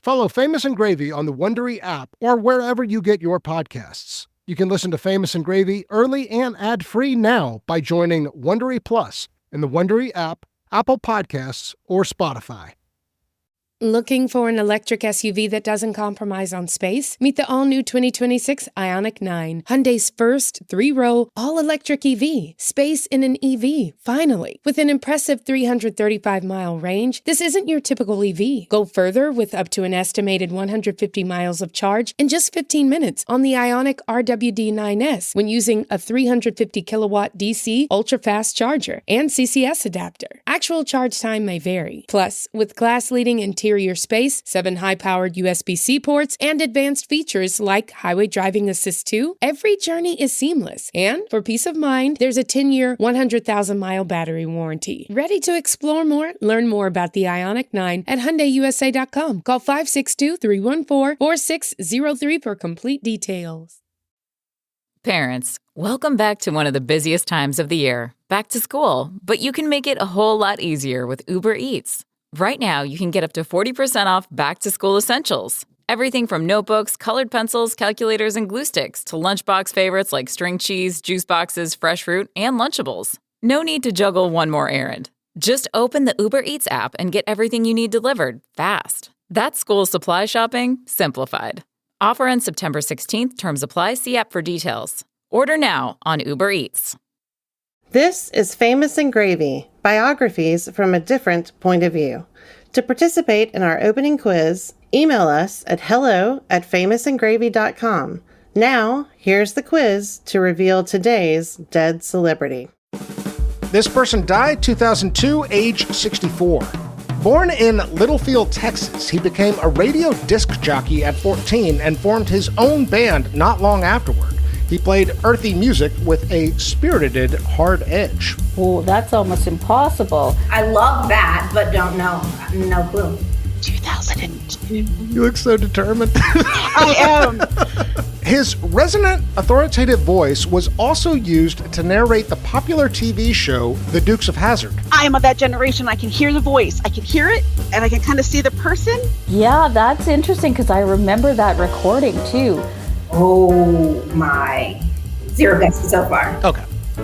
Follow Famous and Gravy on the Wondery app or wherever you get your podcasts. You can listen to Famous and Gravy early and ad-free now by joining Wondery Plus in the Wondery app, Apple Podcasts, or Spotify. Looking for an electric SUV that doesn't compromise on space? Meet the all-new 2026 Ioniq 9, Hyundai's first three-row, all-electric EV. Space in an EV, finally. With an impressive 335-mile range, this isn't your typical EV. Go further with up to an estimated 150 miles of charge in just 15 minutes on the Ioniq RWD9S when using a 350-kilowatt DC ultra-fast charger and CCS adapter. Actual charge time may vary. Plus, with class-leading interior space, 7 high-powered USB-C ports, and advanced features like Highway Driving Assist 2, every journey is seamless. And for peace of mind, there's a 10-year, 100,000-mile battery warranty. Ready to explore more? Learn more about the Ioniq 9 at HyundaiUSA.com. Call 562-314-4603 for complete details. Parents, welcome back to one of the busiest times of the year, back to school, but you can make it a whole lot easier with Uber Eats. Right now, you can get up to 40% off back-to-school essentials. Everything from notebooks, colored pencils, calculators, and glue sticks to lunchbox favorites like string cheese, juice boxes, fresh fruit, and Lunchables. No need to juggle one more errand. Just open the Uber Eats app and get everything you need delivered fast. That's school supply shopping simplified. Offer ends September 16th. Terms apply. See app for details. Order now on Uber Eats. This is Famous and Gravy, biographies from a different point of view. To participate in our opening quiz, email us at hello@famousandgravy.com. Now, here's the quiz to reveal today's dead celebrity. This person died 2002, age 64. Born in Littlefield, Texas, he became a radio disc jockey at 14 and formed his own band not long afterward. He played earthy music with a spirited hard edge. Oh, that's almost impossible. I love that, but don't know. No clue. 2002. You look so determined. I am. His resonant, authoritative voice was also used to narrate the popular TV show The Dukes of Hazzard. I am of that generation. I can hear the voice. I can hear it, and I can kind of see the person. Yeah, that's interesting because I remember that recording too. Oh my. 0 guesses so far. Okay.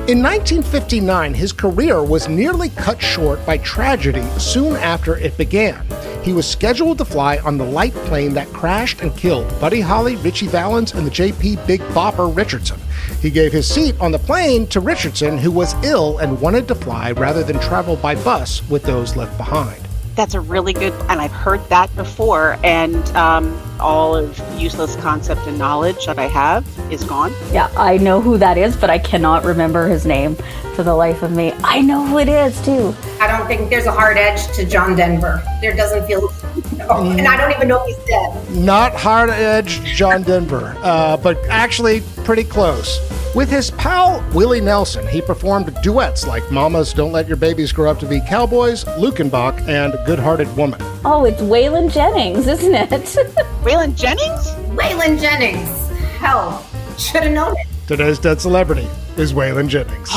In 1959, his career was nearly cut short by tragedy soon after it began. He was scheduled to fly on the light plane that crashed and killed Buddy Holly, Ritchie Valens, and the JP Big Bopper Richardson. He gave his seat on the plane to Richardson, who was ill and wanted to fly rather than travel by bus with those left behind. That's a really good, and I've heard that before, and all of useless concept and knowledge that I have is gone. Yeah, I know who that is, but I cannot remember his name for the life of me. I know who it is, too. I don't think there's a hard edge to John Denver. There doesn't feel, and I don't even know if he's dead. Not hard edge John Denver, but actually pretty close. With his pal Willie Nelson, he performed duets like Mamas Don't Let Your Babies Grow Up to Be Cowboys, Lukenbach, and Good-Hearted Woman. Oh, it's Waylon Jennings, isn't it? Waylon Jennings? Waylon Jennings. Hell, should have known it. Today's dead celebrity is Waylon Jennings.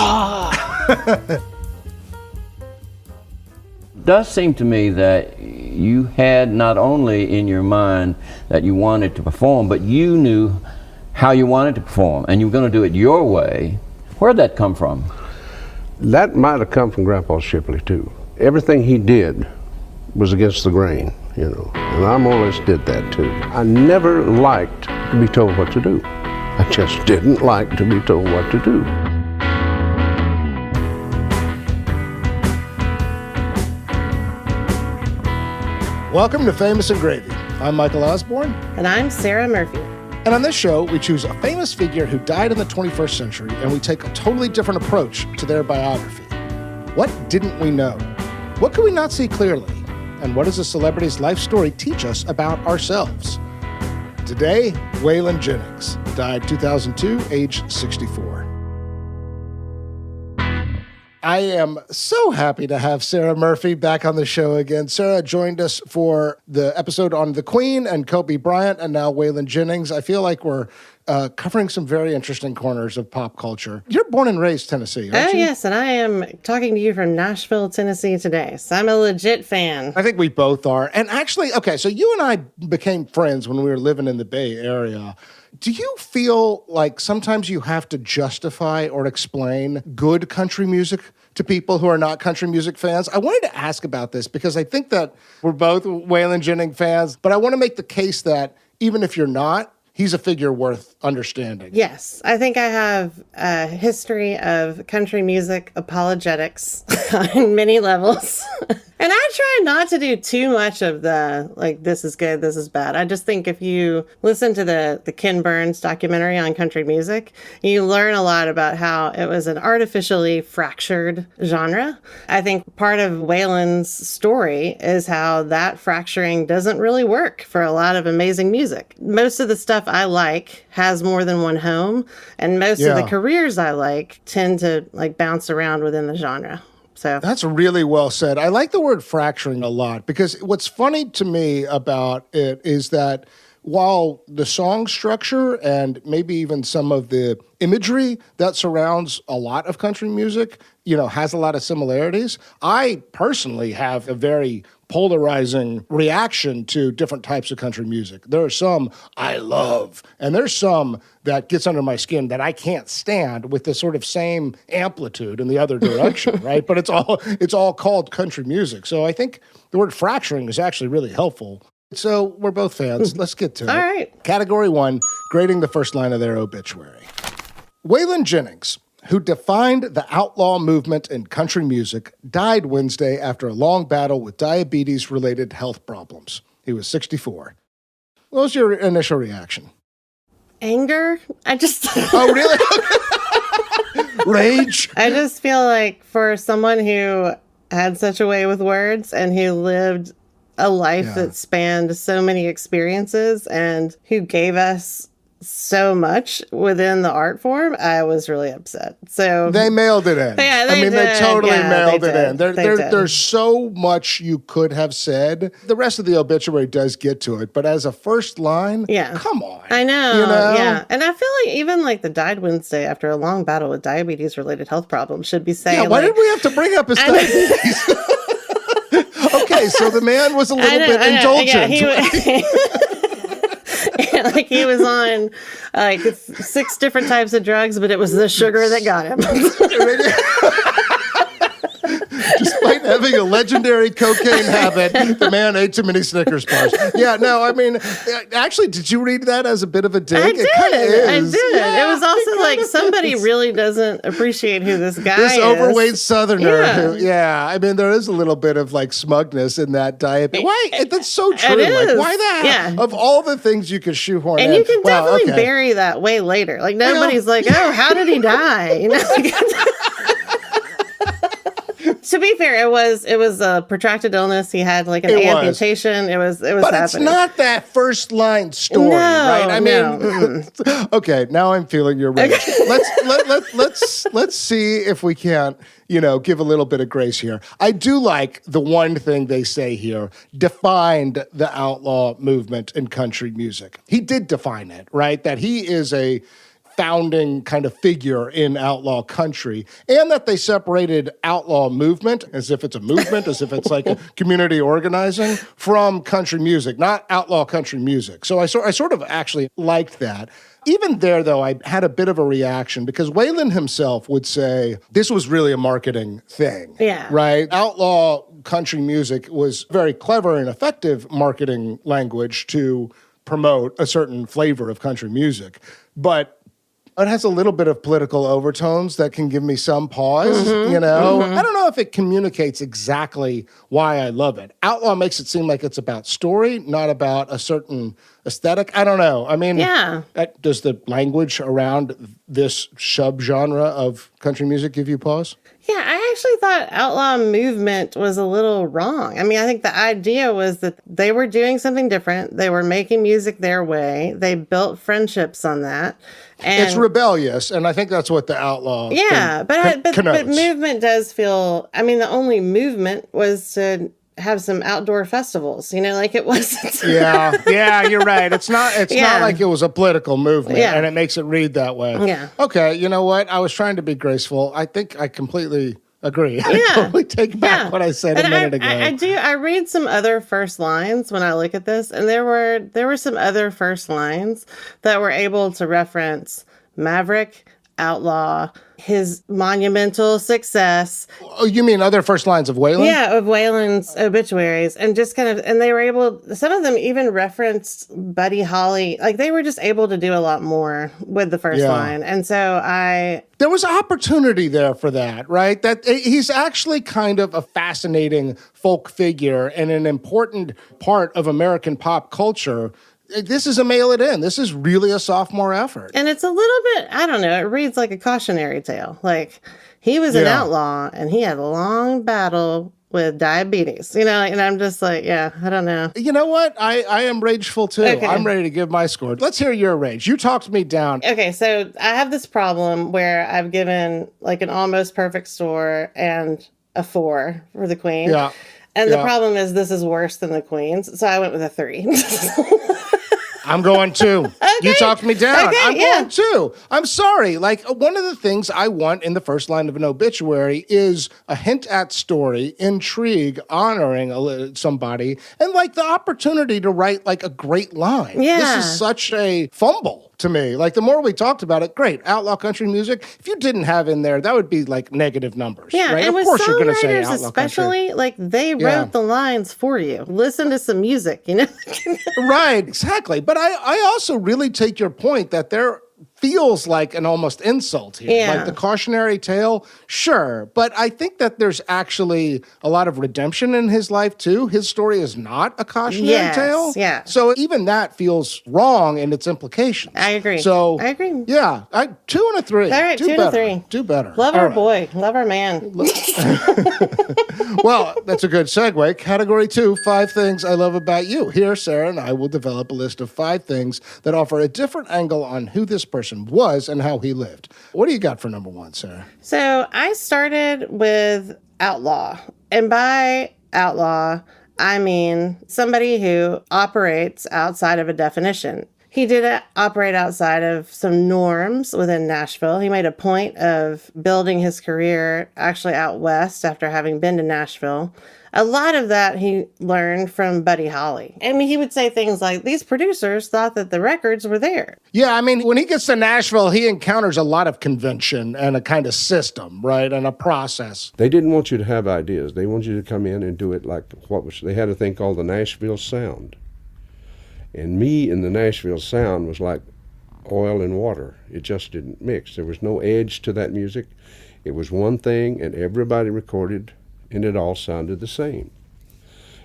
It does seem to me that you had not only in your mind that you wanted to perform, but you knew how you wanted to perform, and you were going to do it your way. Where'd that come from? That might have come from Grandpa Shipley, too. Everything he did was against the grain, you know, and I more or less did that, too. I never liked to be told what to do. I just didn't like to be told what to do. Welcome to Famous and Gravy. I'm Michael Osborne. And I'm Sarah Murphy. And on this show, we choose a famous figure who died in the 21st century, and we take a totally different approach to their biography. What didn't we know? What could we not see clearly? And what does a celebrity's life story teach us about ourselves? Today, Waylon Jennings died 2002, age 64. I am so happy to have Sarah Murphy back on the show again. Sarah joined us for the episode on the Queen and Kobe Bryant, and now Waylon Jennings. I feel like we're covering some very interesting corners of pop culture. You're born and raised Tennessee, aren't you? Yes, and I am talking to you from Nashville, Tennessee today. So I'm a legit fan. I think we both are. And actually, okay, so you and I became friends when we were living in the Bay Area. Do you feel like sometimes you have to justify or explain good country music to people who are not country music fans? I wanted to ask about this because I think that we're both Waylon Jennings fans, but I want to make the case that even if you're not, he's a figure worth understanding. Yes, I think I have a history of country music apologetics on many levels. And I try not to do too much of the, like, this is good, this is bad. I just think if you listen to the Ken Burns documentary on country music, you learn a lot about how it was an artificially fractured genre. I think part of Waylon's story is how that fracturing doesn't really work for a lot of amazing music. Most of the stuff I like has more than one home, and most of the careers I like tend to like bounce around within the genre. So that's really well said. I like the word fracturing a lot because what's funny to me about it is that while the song structure and maybe even some of the imagery that surrounds a lot of country music, has a lot of similarities, I personally have a very polarizing reaction to different types of country music. There are some I love, and there's some that gets under my skin that I can't stand with the sort of same amplitude in the other direction, right? But it's all called country music. So I think the word fracturing is actually really helpful. So we're both fans. Let's get to it. All right. Category 1, grading the first line of their obituary. Waylon Jennings, who defined the outlaw movement in country music, died Wednesday after a long battle with diabetes-related health problems. He was 64. What was your initial reaction? Anger? Oh, really? Rage? I just feel like for someone who had such a way with words and who lived a life that spanned so many experiences and who gave us so much within the art form, I was really upset. So they mailed it in. Yeah, they totally mailed it in. Did. There's so much you could have said. The rest of the obituary does get to it, but as a first line, come on. I know. Yeah. And I feel like even like the died Wednesday after a long battle with diabetes-related health problems should be saying, why did we have to bring up his diabetes? Okay, so the man was a little bit indulgent. Like he was on like 6 different types of drugs, but it was the sugar that got him. Despite having a legendary cocaine habit, the man ate too many Snickers bars. Yeah, no, I mean, actually, did you read that as a bit of a dig? I did. I did. Yeah, it was also like somebody really doesn't appreciate who this guy is. This overweight Southerner. I mean, there is a little bit of like smugness in that diet. Why? That's so true. It is. Like, why the hell? Of all the things you could shoehorn and in. you can definitely bury that way later. Like nobody's like, oh, how did he die? To be fair, it was a protracted illness. He had like an amputation. It was but happening. It's not that first line story, right? I mean, okay, now I'm feeling your rage. Let's see if we can't, give a little bit of grace here. I do like the one thing they say here, defined the outlaw movement in country music. He did define it, right? That he is a founding kind of figure in outlaw country, and that they separated outlaw movement as if it's a movement, as if it's like a community organizing, from country music, not outlaw country music. So I sort of actually liked that. Even there, though, I had a bit of a reaction because Waylon himself would say this was really a marketing thing. Yeah. Right? Outlaw country music was very clever and effective marketing language to promote a certain flavor of country music. But it has a little bit of political overtones that can give me some pause, I don't know if it communicates exactly why I love it. Outlaw makes it seem like it's about story, not about a certain aesthetic. I don't know. I mean, does the language around this subgenre of country music give you pause? Yeah, I actually thought outlaw movement was a little wrong. I mean, I think the idea was that they were doing something different. They were making music their way. They built friendships on that. And it's rebellious, and I think that's what the outlaw but movement does feel, I mean, the only movement was to have some outdoor festivals, like it wasn't. Yeah, you're right. It's not like it was a political movement, and it makes it read that way. Yeah. Okay, you know what? I was trying to be graceful. I think I completely agree. I totally take back what I said a minute ago. I read some other first lines when I look at this, and there were some other first lines that were able to reference Maverick, outlaw, his monumental success. Oh, you mean other first lines of Waylon? Yeah, of Waylon's obituaries. And just and they were able, some of them even referenced Buddy Holly. Like, they were just able to do a lot more with the first line. And so there was opportunity there for that, right? That he's actually kind of a fascinating folk figure and an important part of American pop culture. This is a mail it in. This is really a sophomore effort. And it's a little bit, I don't know, it reads like a cautionary tale. Like, he was an outlaw and he had a long battle with diabetes, and I'm just like, I don't know. You know what? I am rageful too. Okay. I'm ready to give my score. Let's hear your rage. You talked me down. Okay, so I have this problem where I've given like an almost perfect score and a 4 for the Queen. Yeah. And the problem is this is worse than the Queen's, so I went with a 3. I'm going 2. Okay. You talked me down. Okay, I'm going 2. I'm sorry. Like, one of the things I want in the first line of an obituary is a hint at story, intrigue, honoring somebody, and like the opportunity to write like a great line. Yeah. This is such a fumble to me. Like, the more we talked about it, great. Outlaw country music. If you didn't have in there, that would be like negative numbers. Yeah, right? and Of with course you're going to say songwriters outlaw especially, country. like, they wrote the lines for you. Listen to some music, Right, exactly. But I also really take your point that there feels like an almost insult here. Yeah. Like the cautionary tale, sure. But I think that there's actually a lot of redemption in his life, too. His story is not a cautionary tale. Yeah. So even that feels wrong in its implications. I agree. So, I agree. Yeah, 2 and a 3. All right, Do 2 and a 3. Do better. Love All our right. boy. Love our man. Well, that's a good segue. Category 2, 5 things I love about you. Here, Sarah and I will develop a list of 5 things that offer a different angle on who this person was and how he lived. What do you got for number 1, Sarah? So I started with outlaw. And by outlaw, I mean somebody who operates outside of a definition. He did operate outside of some norms within Nashville. He made a point of building his career actually out west after having been to Nashville. A lot of that he learned from Buddy Holly. I mean, he would say things like, these producers thought that the records were there. Yeah, I mean, when he gets to Nashville, he encounters a lot of convention and a kind of system, right, and a process. They didn't want you to have ideas. They wanted you to come in and do it like they had a thing called the Nashville Sound. And me and the Nashville Sound was like oil and water. It just didn't mix. There was no edge to that music. It was one thing, and everybody recorded, and it all sounded the same.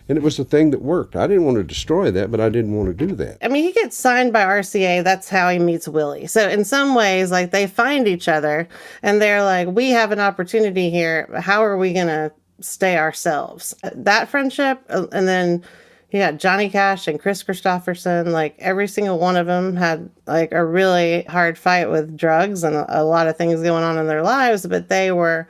And it was the thing that worked. I didn't want to destroy that, but I didn't want to do that. I mean, he gets signed by RCA. That's how he meets Willie. So in some ways, like, they find each other, and they're like, we have an opportunity here. How are we going to stay ourselves? That friendship, and then you got Johnny Cash and Chris Christopherson. Like, every single one of them had like a really hard fight with drugs and a lot of things going on in their lives, but they were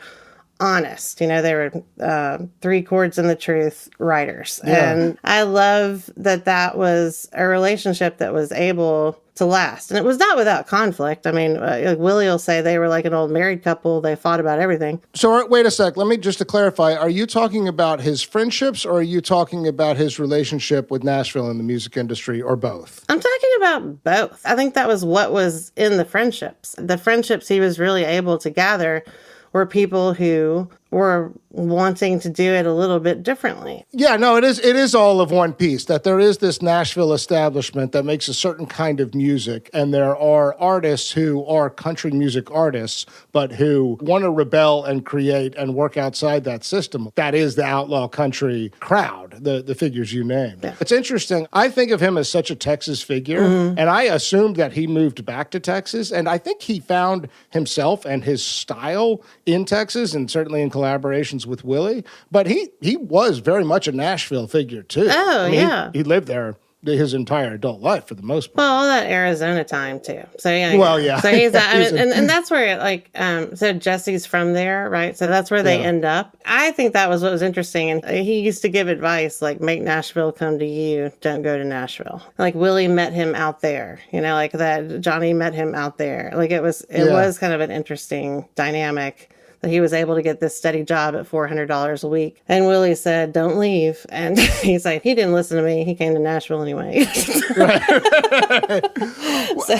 honest. They were 3 chords in the truth writers. Yeah. And I love that was a relationship that was able to last. And it was not without conflict. I mean, Willie will say they were like an old married couple. They fought about everything. So wait a sec. Let me just to clarify. Are you talking about his friendships or are you talking about his relationship with Nashville and the music industry or both? I'm talking about both. I think that was what was in the friendships. The friendships he was really able to gather were people who were wanting to do it a little bit differently. Yeah, no, it is all of one piece, that there is this Nashville establishment that makes a certain kind of music, and there are artists who are country music artists, but who want to rebel and create and work outside that system. That is the outlaw country crowd, the figures you named. Yeah. It's interesting. I think of him as such a Texas figure, and I assumed that he moved back to Texas, and I think he found himself and his style in Texas, and certainly in collaborations with Willie, but he was very much a Nashville figure too. Oh, I mean, yeah. He lived there his entire adult life for the most part. Well, all that Arizona time too. So yeah. Well, yeah. So he's and that's where like so Jesse's from there, right? So that's where they end up. I think that was what was interesting, and he used to give advice like make Nashville come to you, don't go to Nashville. Like Willie met him out there, like that. Johnny met him out there. Like it was kind of an interesting dynamic. That he was able to get this steady job at $400 a week. And Willie said, don't leave. And he's like, he didn't listen to me. He came to Nashville anyway.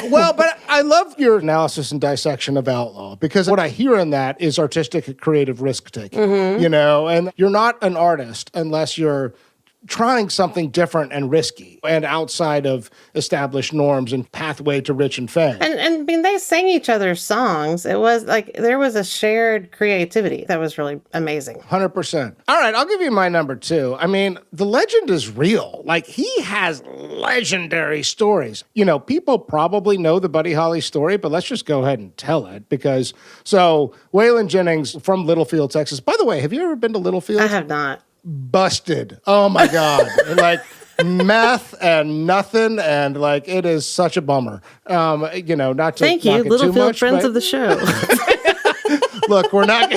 Well, but I love your analysis and dissection of Outlaw, because what I hear in that is artistic and creative risk-taking, and you're not an artist unless you're trying something different and risky and outside of established norms and pathway to rich and fame. And I mean, they sang each other's songs. It was like there was a shared creativity that was really amazing. 100%. All right, I'll give you my number 2. I mean, the legend is real. Like, he has legendary stories. People probably know the Buddy Holly story, but let's just go ahead and tell it because, Waylon Jennings from Littlefield, Texas. By the way, have you ever been to Littlefield? I have not. Busted. Oh my God. Like meth and nothing. And like, it is such a bummer. Not to Thank you, Littlefield friends of the show. Look, we're not.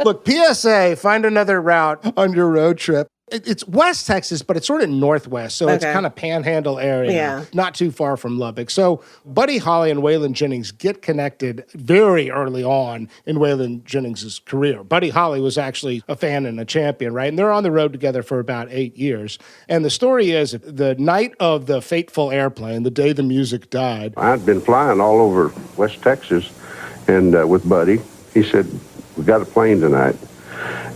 Look, PSA, find another route on your road trip. It's West Texas, but it's sort of Northwest, so it's kind of panhandle area, not too far from Lubbock. So Buddy Holly and Waylon Jennings get connected very early on in Waylon Jennings' career. Buddy Holly was actually a fan and a champion, right? And they're on the road together for about 8 years. And the story is, the night of the fateful airplane, the day the music died. I'd been flying all over West Texas and with Buddy. He said, we got a plane tonight.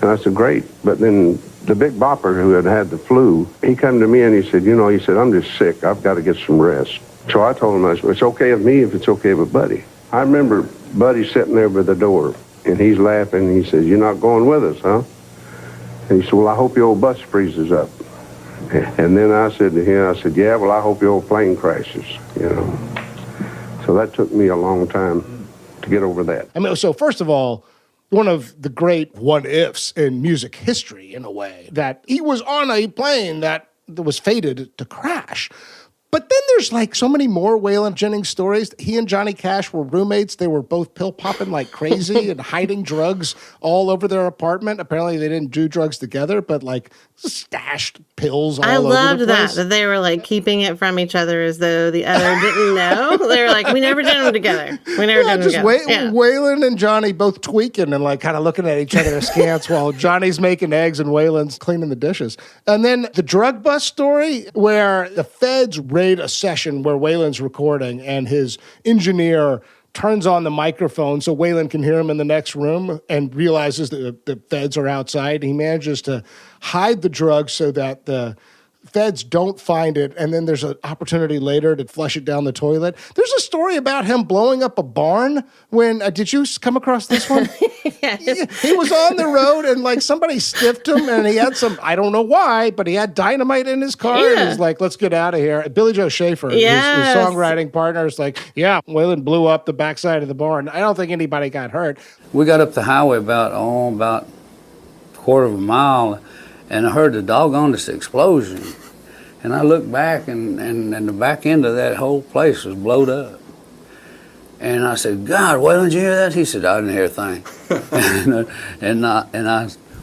And I said, great. But then the Big Bopper, who had the flu, he come to me and he said, I'm just sick. I've got to get some rest. So I told him, it's okay with me if it's okay with Buddy. I remember Buddy sitting there by the door, and he's laughing. And he says, you're not going with us, huh? And he said, well, I hope your old bus freezes up. And then I said to him, yeah, well, I hope your old plane crashes, So that took me a long time to get over that. I mean, so first of all, one of the great what-ifs in music history, in a way, that he was on a plane that was fated to crash. But then there's like so many more Waylon Jennings stories. He and Johnny Cash were roommates. They were both pill popping like crazy and hiding drugs all over their apartment. Apparently they didn't do drugs together, but like stashed pills all over the place. I loved that they were like keeping it from each other as though the other didn't know. They were like, we never did them together. We never did them together. Waylon and Johnny both tweaking and like kind of looking at each other askance while Johnny's making eggs and Waylon's cleaning the dishes. And then the drug bust story where the feds raid a session where Waylon's recording and his engineer turns on the microphone so Waylon can hear him in the next room and realizes that the feds are outside. He manages to hide the drugs so that the feds don't find it, and then there's an opportunity later to flush it down the toilet. There's a story about him blowing up a barn when, did you come across this one? Yes. He was on the road and like somebody stiffed him and he had some, I don't know why, but he had dynamite in his car and he's like, let's get out of here. Billy Joe Schaefer, his songwriting partner, is like, yeah, Waylon blew up the backside of the barn. I don't think anybody got hurt. We got up the highway about a quarter of a mile, and I heard the doggonest explosion. And I looked back, and the back end of that whole place was blowed up. And I said, God, Waylon, did you hear that? He said, I didn't hear a thing.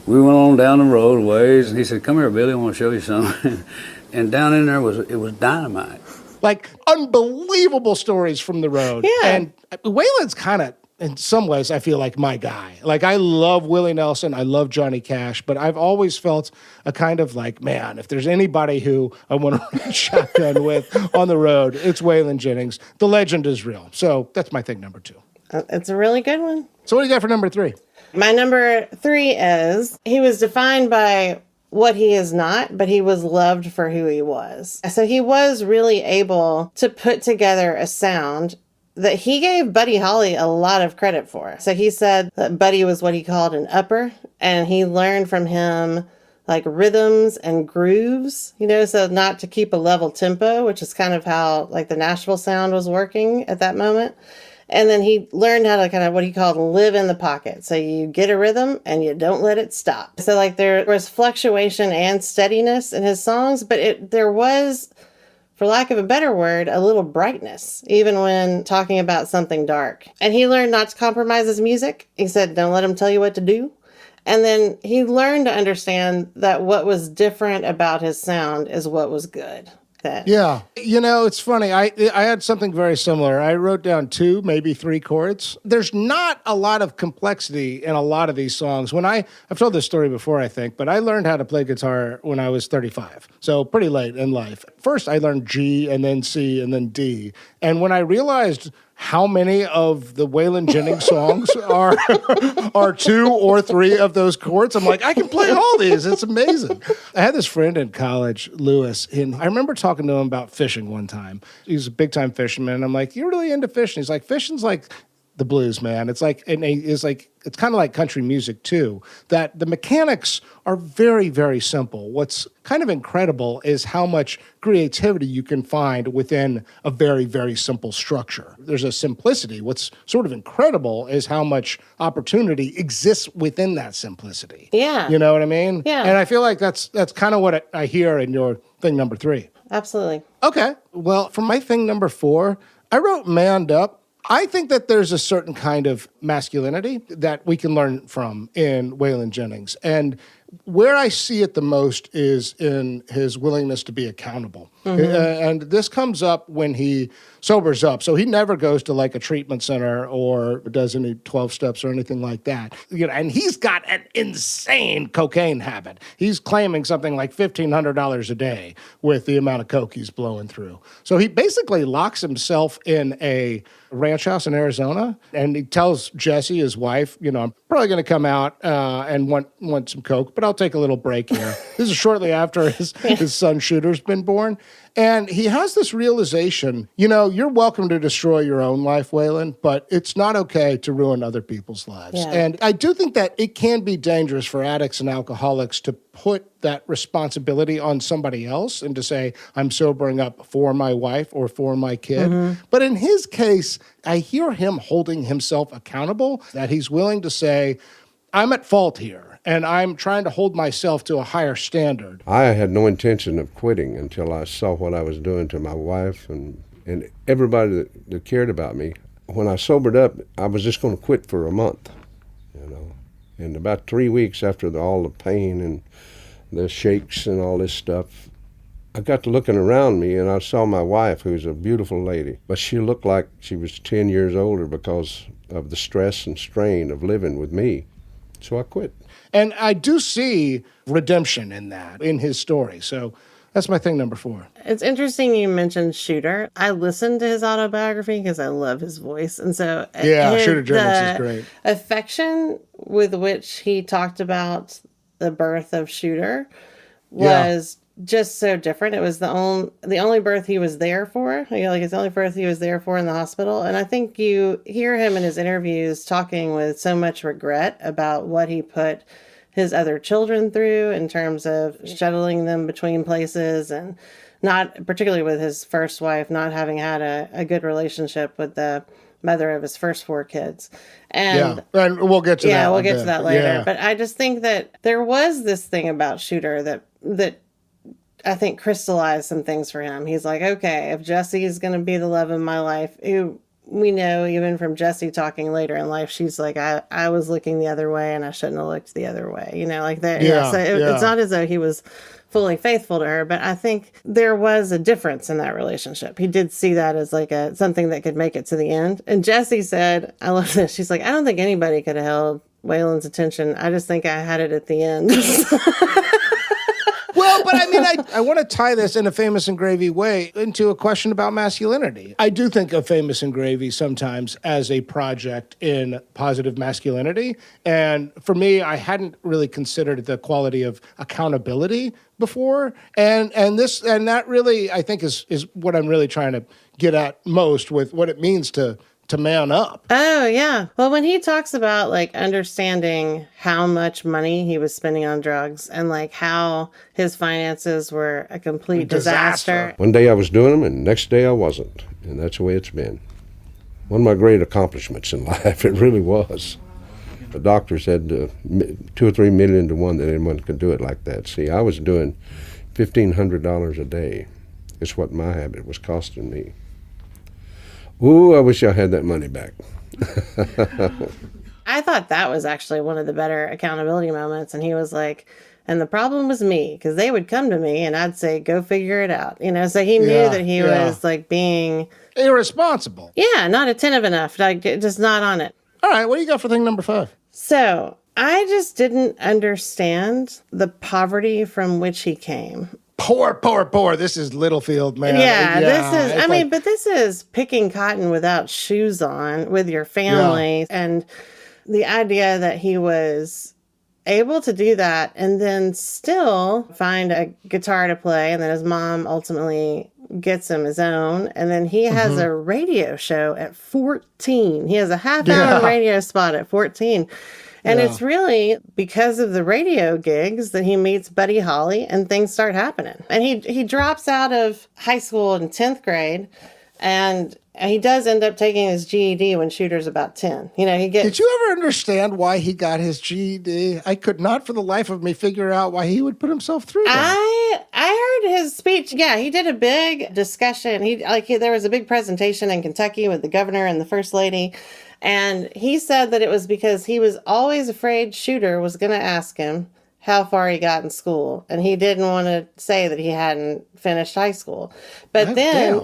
We went on down the road a ways, and he said, come here, Billy, I want to show you something. And down in there it was dynamite. Like, unbelievable stories from the road. Yeah. And Waylon's kind of, in some ways, I feel like my guy. Like, I love Willie Nelson. I love Johnny Cash. But I've always felt a kind of like, man, if there's anybody who I want to ride shotgun with on the road, it's Waylon Jennings. The legend is real. So that's my thing, number 2. It's a really good one. So what do you got for number 3? My number 3 is he was defined by what he is not, but he was loved for who he was. So he was really able to put together a sound that he gave Buddy Holly a lot of credit for. So he said that Buddy was what he called an upper, and he learned from him like rhythms and grooves, so not to keep a level tempo, which is kind of how like the Nashville sound was working at that moment. And then he learned how to kind of what he called live in the pocket. So you get a rhythm and you don't let it stop. So like there was fluctuation and steadiness in his songs, but there was, for lack of a better word, a little brightness, even when talking about something dark. And he learned not to compromise his music. He said, don't let him tell you what to do. And then he learned to understand that what was different about his sound is what was good. Yeah. You know, it's funny. I had something very similar. I wrote down 2, maybe 3 chords. There's not a lot of complexity in a lot of these songs. I've told this story before, I think, but I learned how to play guitar when I was 35. So pretty late in life. First, I learned G and then C and then D. And when I realized how many of the Waylon Jennings songs are 2 or 3 of those chords, I'm like, I can play all these. It's amazing. I had this friend in college, Lewis, and I remember talking to him about fishing one time. He's a big-time fisherman. And I'm like, you're really into fishing? He's like, fishing's like the blues, man. It's like, it's kind of like country music too, that the mechanics are very, very simple. What's kind of incredible is how much creativity you can find within a very, very simple structure. There's a simplicity. What's sort of incredible is how much opportunity exists within that simplicity. Yeah. You know what I mean? Yeah. And I feel like that's kind of what I hear in your thing number 3. Absolutely. Okay. Well, for my thing number 4, I wrote manned up. I think that there's a certain kind of masculinity that we can learn from in Waylon Jennings. And where I see it the most is in his willingness to be accountable. And this comes up when he sobers up. So he never goes to like a treatment center or does any 12 steps or anything like that. You know, and he's got an insane cocaine habit. He's claiming something like $1,500 a day with the amount of coke he's blowing through. So he basically locks himself in a ranch house in Arizona, and he tells Jesse, his wife, you know, I'm probably going to come out and want some coke, but I'll take a little break here. This is shortly after his son Shooter's been born. And he has this realization, you know, you're welcome to destroy your own life, Waylon, but it's not okay to ruin other people's lives. Yeah. And I do think that it can be dangerous for addicts and alcoholics to put that responsibility on somebody else and to say, I'm sobering up for my wife or for my kid. But in his case, I hear him holding himself accountable, that he's willing to say, I'm at fault here. And I'm trying to hold myself to a higher standard. I had no intention of quitting until I saw what I was doing to my wife and everybody that cared about me. When I sobered up, I was just going to quit for a month, you know. And about 3 weeks after all the pain and the shakes and all this stuff, I got to looking around me and I saw my wife, who's a beautiful lady, but she looked like she was 10 years older because of the stress and strain of living with me. So I quit. And I do see redemption in that, in his story. So that's my thing number 4. It's interesting you mentioned Shooter. I listened to his autobiography because I love his voice. And so Shooter Jennings is great. Affection with which he talked about the birth of Shooter was just so different. It was the only birth he was there for. You know, like it's the only birth he was there for in the hospital. And I think you hear him in his interviews talking with so much regret about what he put his other children through in terms of shuttling them between places, and not particularly with his first wife, not having had a good relationship with the mother of his first 4 kids. And we'll get to that. Yeah, we'll get to that later. Yeah. But I just think that there was this thing about Shooter that I think crystallized some things for him. He's like, okay, if Jesse is going to be the love of my life, we know even from Jesse talking later in life, she's like, I was looking the other way and I shouldn't have looked the other way. You know, like that. So it's not as though he was fully faithful to her, but I think there was a difference in that relationship. He did see that as like something that could make it to the end. And Jessie said, I love this. She's like, I don't think anybody could have held Waylon's attention. I just think I had it at the end. Well, but I mean, I want to tie this in a Famous and Gravy way into a question about masculinity. I do think of Famous and Gravy sometimes as a project in positive masculinity. And for me, I hadn't really considered the quality of accountability before. And that really, I think, is what I'm really trying to get at most with what it means to man up. Oh, yeah. Well, when he talks about like understanding how much money he was spending on drugs and like how his finances were a complete disaster. One day I was doing them and the next day I wasn't. And that's the way it's been. one of my great accomplishments in life. It really was. The doctor said 2 or 3 million to 1 that anyone could do it like that. See, I was doing $1,500 a day. It's what my habit was costing me. Ooh, I wish I had that money back. I thought that was actually one of the better accountability moments. And he was like, and the problem was me, because they would come to me and I'd say, go figure it out. So he knew that he was like being irresponsible. Yeah, not attentive enough, like just not on it. All right, what do you got for thing number 5? So I just didn't understand the poverty from which he came. Poor. This is Littlefield, man. But this is picking cotton without shoes on with your family. Yeah. And the idea that he was able to do that and then still find a guitar to play, and then his mom ultimately gets him his own, and then he has a radio show at 14. He has a half-hour radio spot at 14. And it's really because of the radio gigs that he meets Buddy Holly and things start happening. And he drops out of high school in 10th grade, and he does end up taking his GED when Shooter's about 10. Did you ever understand why he got his GED? I could not for the life of me figure out why he would put himself through that. I heard his speech. Yeah, he did a big discussion. There was a big presentation in Kentucky with the governor and the first lady. And he said that it was because he was always afraid Shooter was going to ask him how far he got in school. And he didn't want to say that he hadn't finished high school. But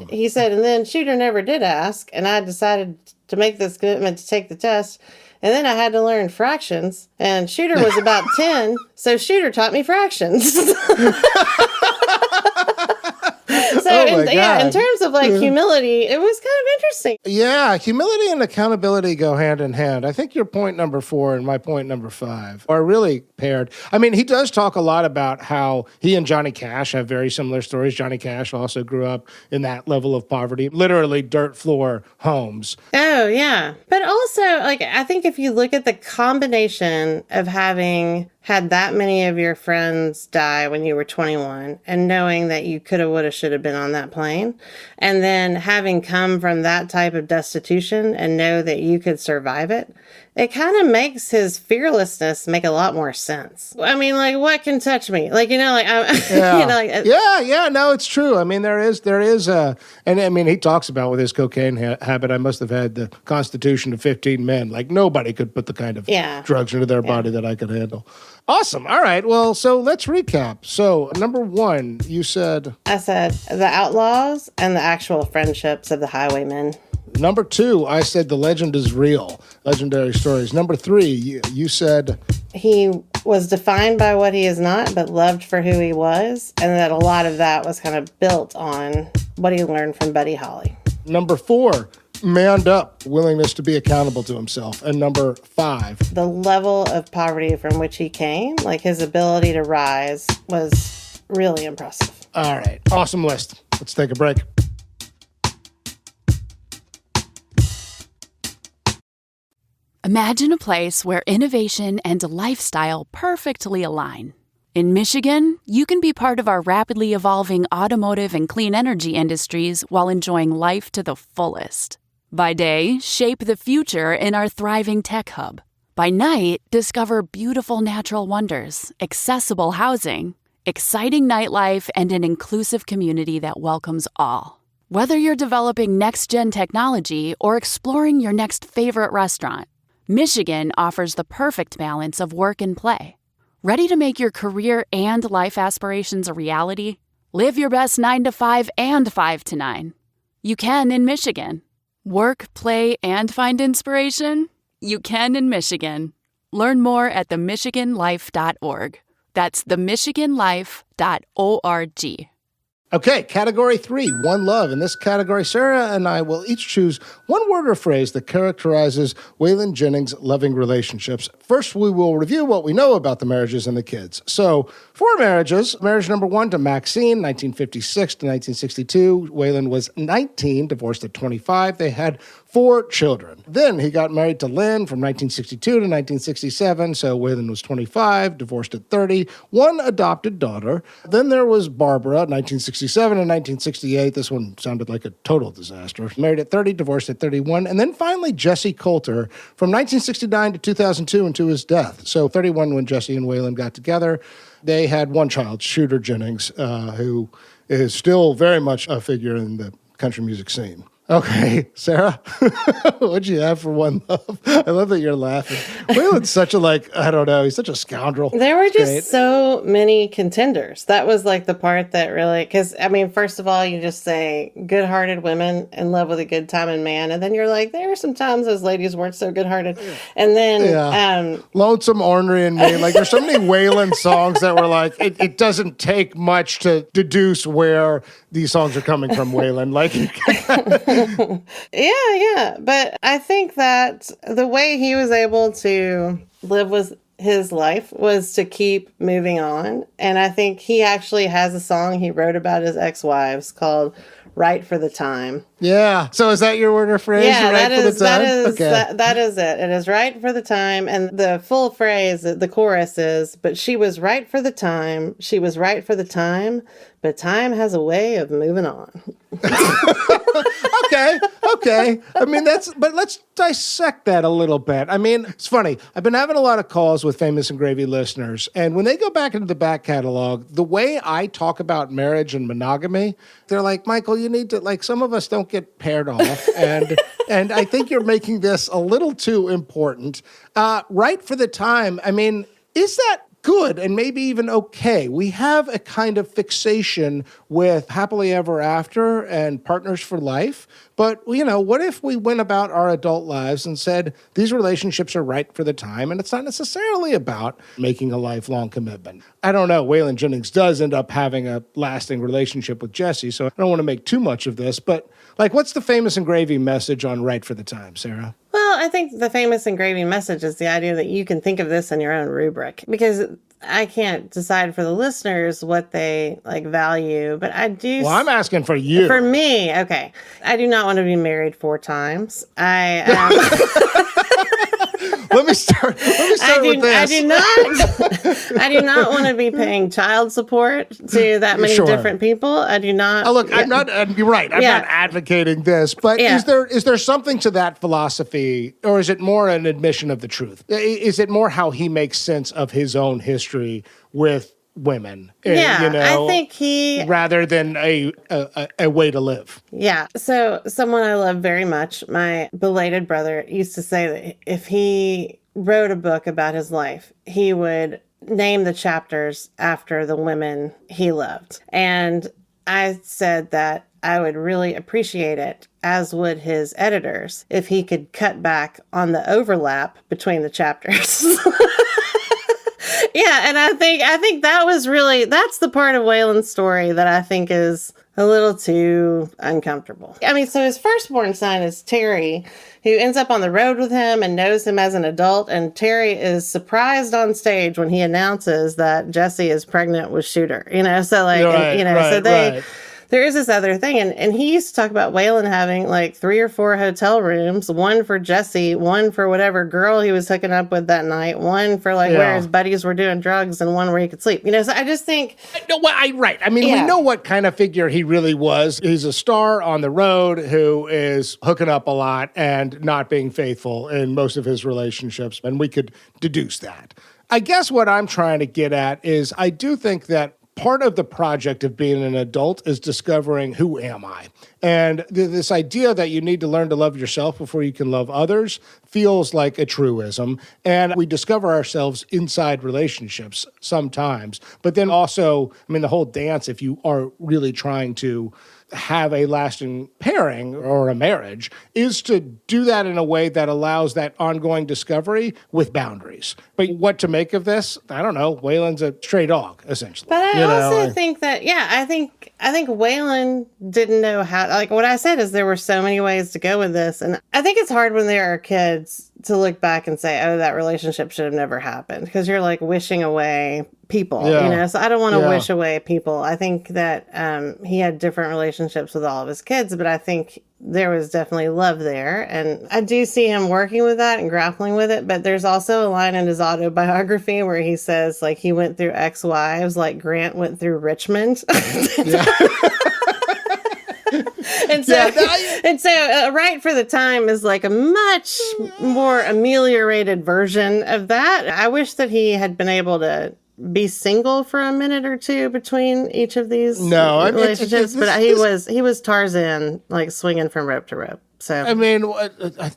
he said, and then Shooter never did ask. And I decided to make this commitment to take the test. And then I had to learn fractions. And Shooter was about 10. So Shooter taught me fractions. In terms of humility, it was kind of interesting. Yeah, humility and accountability go hand in hand. I think your point number 4 and my point number 5 are really paired. I mean, he does talk a lot about how he and Johnny Cash have very similar stories. Johnny Cash also grew up in that level of poverty, literally dirt floor homes. Oh, yeah. But also, I think if you look at the combination of having had that many of your friends die when you were 21 and knowing that you coulda, woulda, shoulda been on that plane, and then having come from that type of destitution and know that you could survive it, it kind of makes his fearlessness make a lot more sense. I mean, what can touch me? No, it's true. I mean, there is and I mean, he talks about with his cocaine habit, I must have had the constitution of 15 men. Nobody could put the kind of drugs into their body that I could handle. Awesome. All right. Well, so let's recap. So, number 1, you said... I said the outlaws and the actual friendships of the highwaymen. Number 2, I said the legend is real. Legendary stories. Number 3, you said... He was defined by what he is not, but loved for who he was. And that a lot of that was kind of built on what he learned from Buddy Holly. Number 4, manned up, willingness to be accountable to himself. And number 5, the level of poverty from which he came, his ability to rise, was really impressive. All right. Awesome list. Let's take a break. Imagine a place where innovation and lifestyle perfectly align. In Michigan, you can be part of our rapidly evolving automotive and clean energy industries while enjoying life to the fullest. By day, shape the future in our thriving tech hub. By night, discover beautiful natural wonders, accessible housing, exciting nightlife, and an inclusive community that welcomes all. Whether you're developing next-gen technology or exploring your next favorite restaurant, Michigan offers the perfect balance of work and play. Ready to make your career and life aspirations a reality? Live your best 9 to 5 and 5 to 9. You can in Michigan. Work, play, and find inspiration? You can in Michigan. Learn more at themichiganlife.org. That's themichiganlife.org. Okay, category 3, One Love. In this category, Sarah and I will each choose one word or phrase that characterizes Waylon Jennings' loving relationships. First, we will review what we know about the marriages and the kids. So, 4 marriages. Marriage number 1 to Maxine, 1956 to 1962. Waylon was 19, divorced at 25. They had 4 children. Then he got married to Lynn from 1962 to 1967. So Waylon was 25, divorced at 30, 1 adopted daughter. Then there was Barbara, 1962 1967 and 1968. This one sounded like a total disaster. Married at 30, divorced at 31. And then finally, Jesse Coulter from 1969 to 2002 until his death. So 31 when Jesse and Waylon got together. They had one child, Shooter Jennings, who is still very much a figure in the country music scene. Okay, Sarah, what'd you have for One Love? I love that you're laughing. Waylon's such a, I don't know, he's such a scoundrel. There were just so many contenders. That was like the part that really, because, I mean, first of all, you just say good-hearted women in love with a good time and man, and then you're like, there were some times those ladies weren't so good-hearted. And then... Lonesome Ornery and Me. Like, there's so many Waylon songs that were like, it doesn't take much to deduce where these songs are coming from, Waylon. Like... Yeah. But I think that the way he was able to live with his life was to keep moving on. And I think he actually has a song he wrote about his ex-wives called Right for the Time. Yeah. So is that your word or phrase? Yeah, that is it. It is right for the time. And the full phrase, the chorus is, but she was right for the time. She was right for the time. But time has a way of moving on. Okay. I mean, but let's dissect that a little bit. I mean, it's funny. I've been having a lot of calls with Famous and Gravy listeners, and when they go back into the back catalog, the way I talk about marriage and monogamy, they're like, Michael, you need to, some of us don't get paired off, and I think you're making this a little too important. Right for the time, I mean, is that good and maybe even okay? We have a kind of fixation with happily ever after and partners for life. But, what if we went about our adult lives and said these relationships are right for the time and it's not necessarily about making a lifelong commitment? I don't know. Waylon Jennings does end up having a lasting relationship with Jesse, so I don't want to make too much of this. But, what's the Famous and Gravy message on right for the time, Sarah? Well, I think the Famous and Gravy message is the idea that you can think of this in your own rubric, because I can't decide for the listeners what they value, but I do. Well, I'm asking for you. For me, okay. I do not want to be married 4 times. Let me start with this. I do not want to be paying child support to that many different people. I do not. Oh, look, I'm not. You're right. I'm not advocating this, but is there something to that philosophy, or is it more an admission of the truth? Is it more how he makes sense of his own history with women? I think rather than a way to live. Yeah. So someone I love very much, my belated brother, used to say that if he wrote a book about his life, he would name the chapters after the women he loved. And I said that I would really appreciate it, as would his editors, if he could cut back on the overlap between the chapters. Yeah, and I think that's the part of Waylon's story that I think is a little too uncomfortable. I mean, so his firstborn son is Terry, who ends up on the road with him and knows him as an adult, and Terry is surprised on stage when he announces that Jesse is pregnant with Shooter. There is this other thing, and he used to talk about Waylon having 3 or 4 hotel rooms, one for Jesse, one for whatever girl he was hooking up with that night, one for where his buddies were doing drugs, and one where he could sleep. So I just think... Right. I mean, we know what kind of figure he really was. He's a star on the road who is hooking up a lot and not being faithful in most of his relationships, and we could deduce that. I guess what I'm trying to get at is I do think that part of the project of being an adult is discovering who am I? And this idea that you need to learn to love yourself before you can love others feels like a truism. And we discover ourselves inside relationships sometimes. But then also, the whole dance, if you are really trying to have a lasting pairing or a marriage, is to do that in a way that allows that ongoing discovery with boundaries. But what to make of this? I don't know. Waylon's a stray dog, essentially. But I also think that, I think Waylon didn't know how, what I said is there were so many ways to go with this. And I think it's hard when there are kids to look back and say, oh, that relationship should have never happened, because you're like wishing away people, so I don't want to wish away people. I think that he had different relationships with all of his kids, but I think there was definitely love there, and I do see him working with that and grappling with it. But there's also a line in his autobiography where he says, like, he went through ex-wives like Grant went through Richmond. And so, Right for the Time is like a much more ameliorated version of that. I wish that he had been able to be single for a minute or two between each of these relationships, but he was Tarzan, like swinging from rope to rope. So I mean,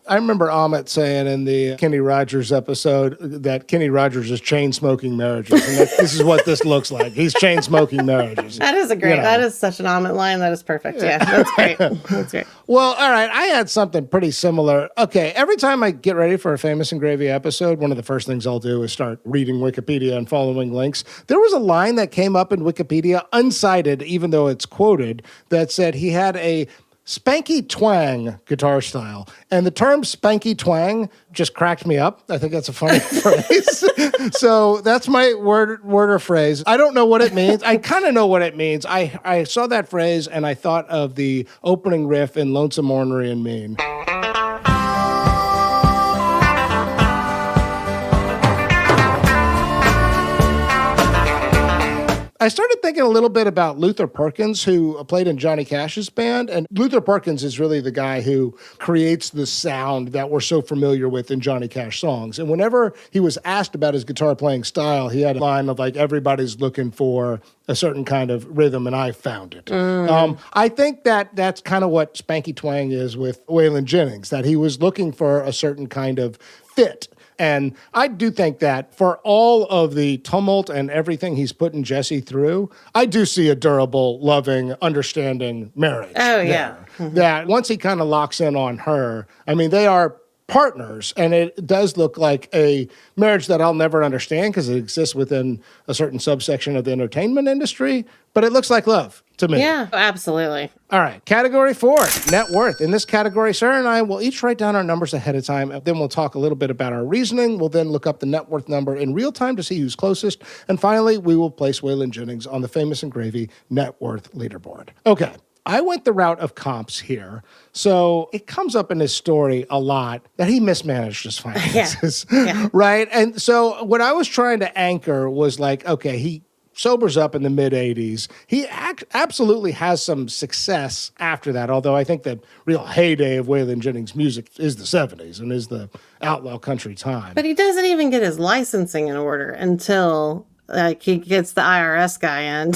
I remember Amit saying in the Kenny Rogers episode that Kenny Rogers is chain-smoking marriages, and this is what this looks like. He's chain-smoking marriages. That is that is such an Amit line. That is perfect. Yeah, that's great. That's great. Well, all right, I had something pretty similar. Okay, every time I get ready for a Famous and Gravy episode, one of the first things I'll do is start reading Wikipedia and following links. There was a line that came up in Wikipedia, uncited, even though it's quoted, that said he had a spanky twang guitar style. And the term spanky twang just cracked me up. I think that's a funny phrase. So that's my word or phrase. I don't know what it means. I kind of know what it means. I saw that phrase and I thought of the opening riff in Lonesome Ornery and Mean. I started thinking a little bit about Luther Perkins, who played in Johnny Cash's band. And Luther Perkins is really the guy who creates the sound that we're so familiar with in Johnny Cash songs. And whenever he was asked about his guitar playing style, he had a line of like, everybody's looking for a certain kind of rhythm, and I found it. I think that that's kind of what Spanky Twang is with Waylon Jennings, that he was looking for a certain kind of fit. And I do think that for all of the tumult and everything he's putting Jesse through, I do see a durable, loving, understanding marriage. Oh, yeah. Mm-hmm. That once he kind of locks in on her, I mean, they are partners, and it does look like a marriage that I'll never understand because it exists within a certain subsection of the entertainment industry, but it looks like love to me. Yeah, absolutely. All right, category 4, net worth. In this category, Sarah and I will each write down our numbers ahead of time, and then we'll talk a little bit about our reasoning. We'll then look up the net worth number in real time to see who's closest, and finally, we will place Waylon Jennings on the Famous and Gravy net worth leaderboard. Okay. I went the route of comps here. So it comes up in his story a lot that he mismanaged his finances, right? And so what I was trying to anchor was like, okay, he sobers up in the mid-'80s. He absolutely has some success after that, although I think the real heyday of Waylon Jennings' music is the 70s and is the outlaw country time. But he doesn't even get his licensing in order until... like he gets the IRS guy in.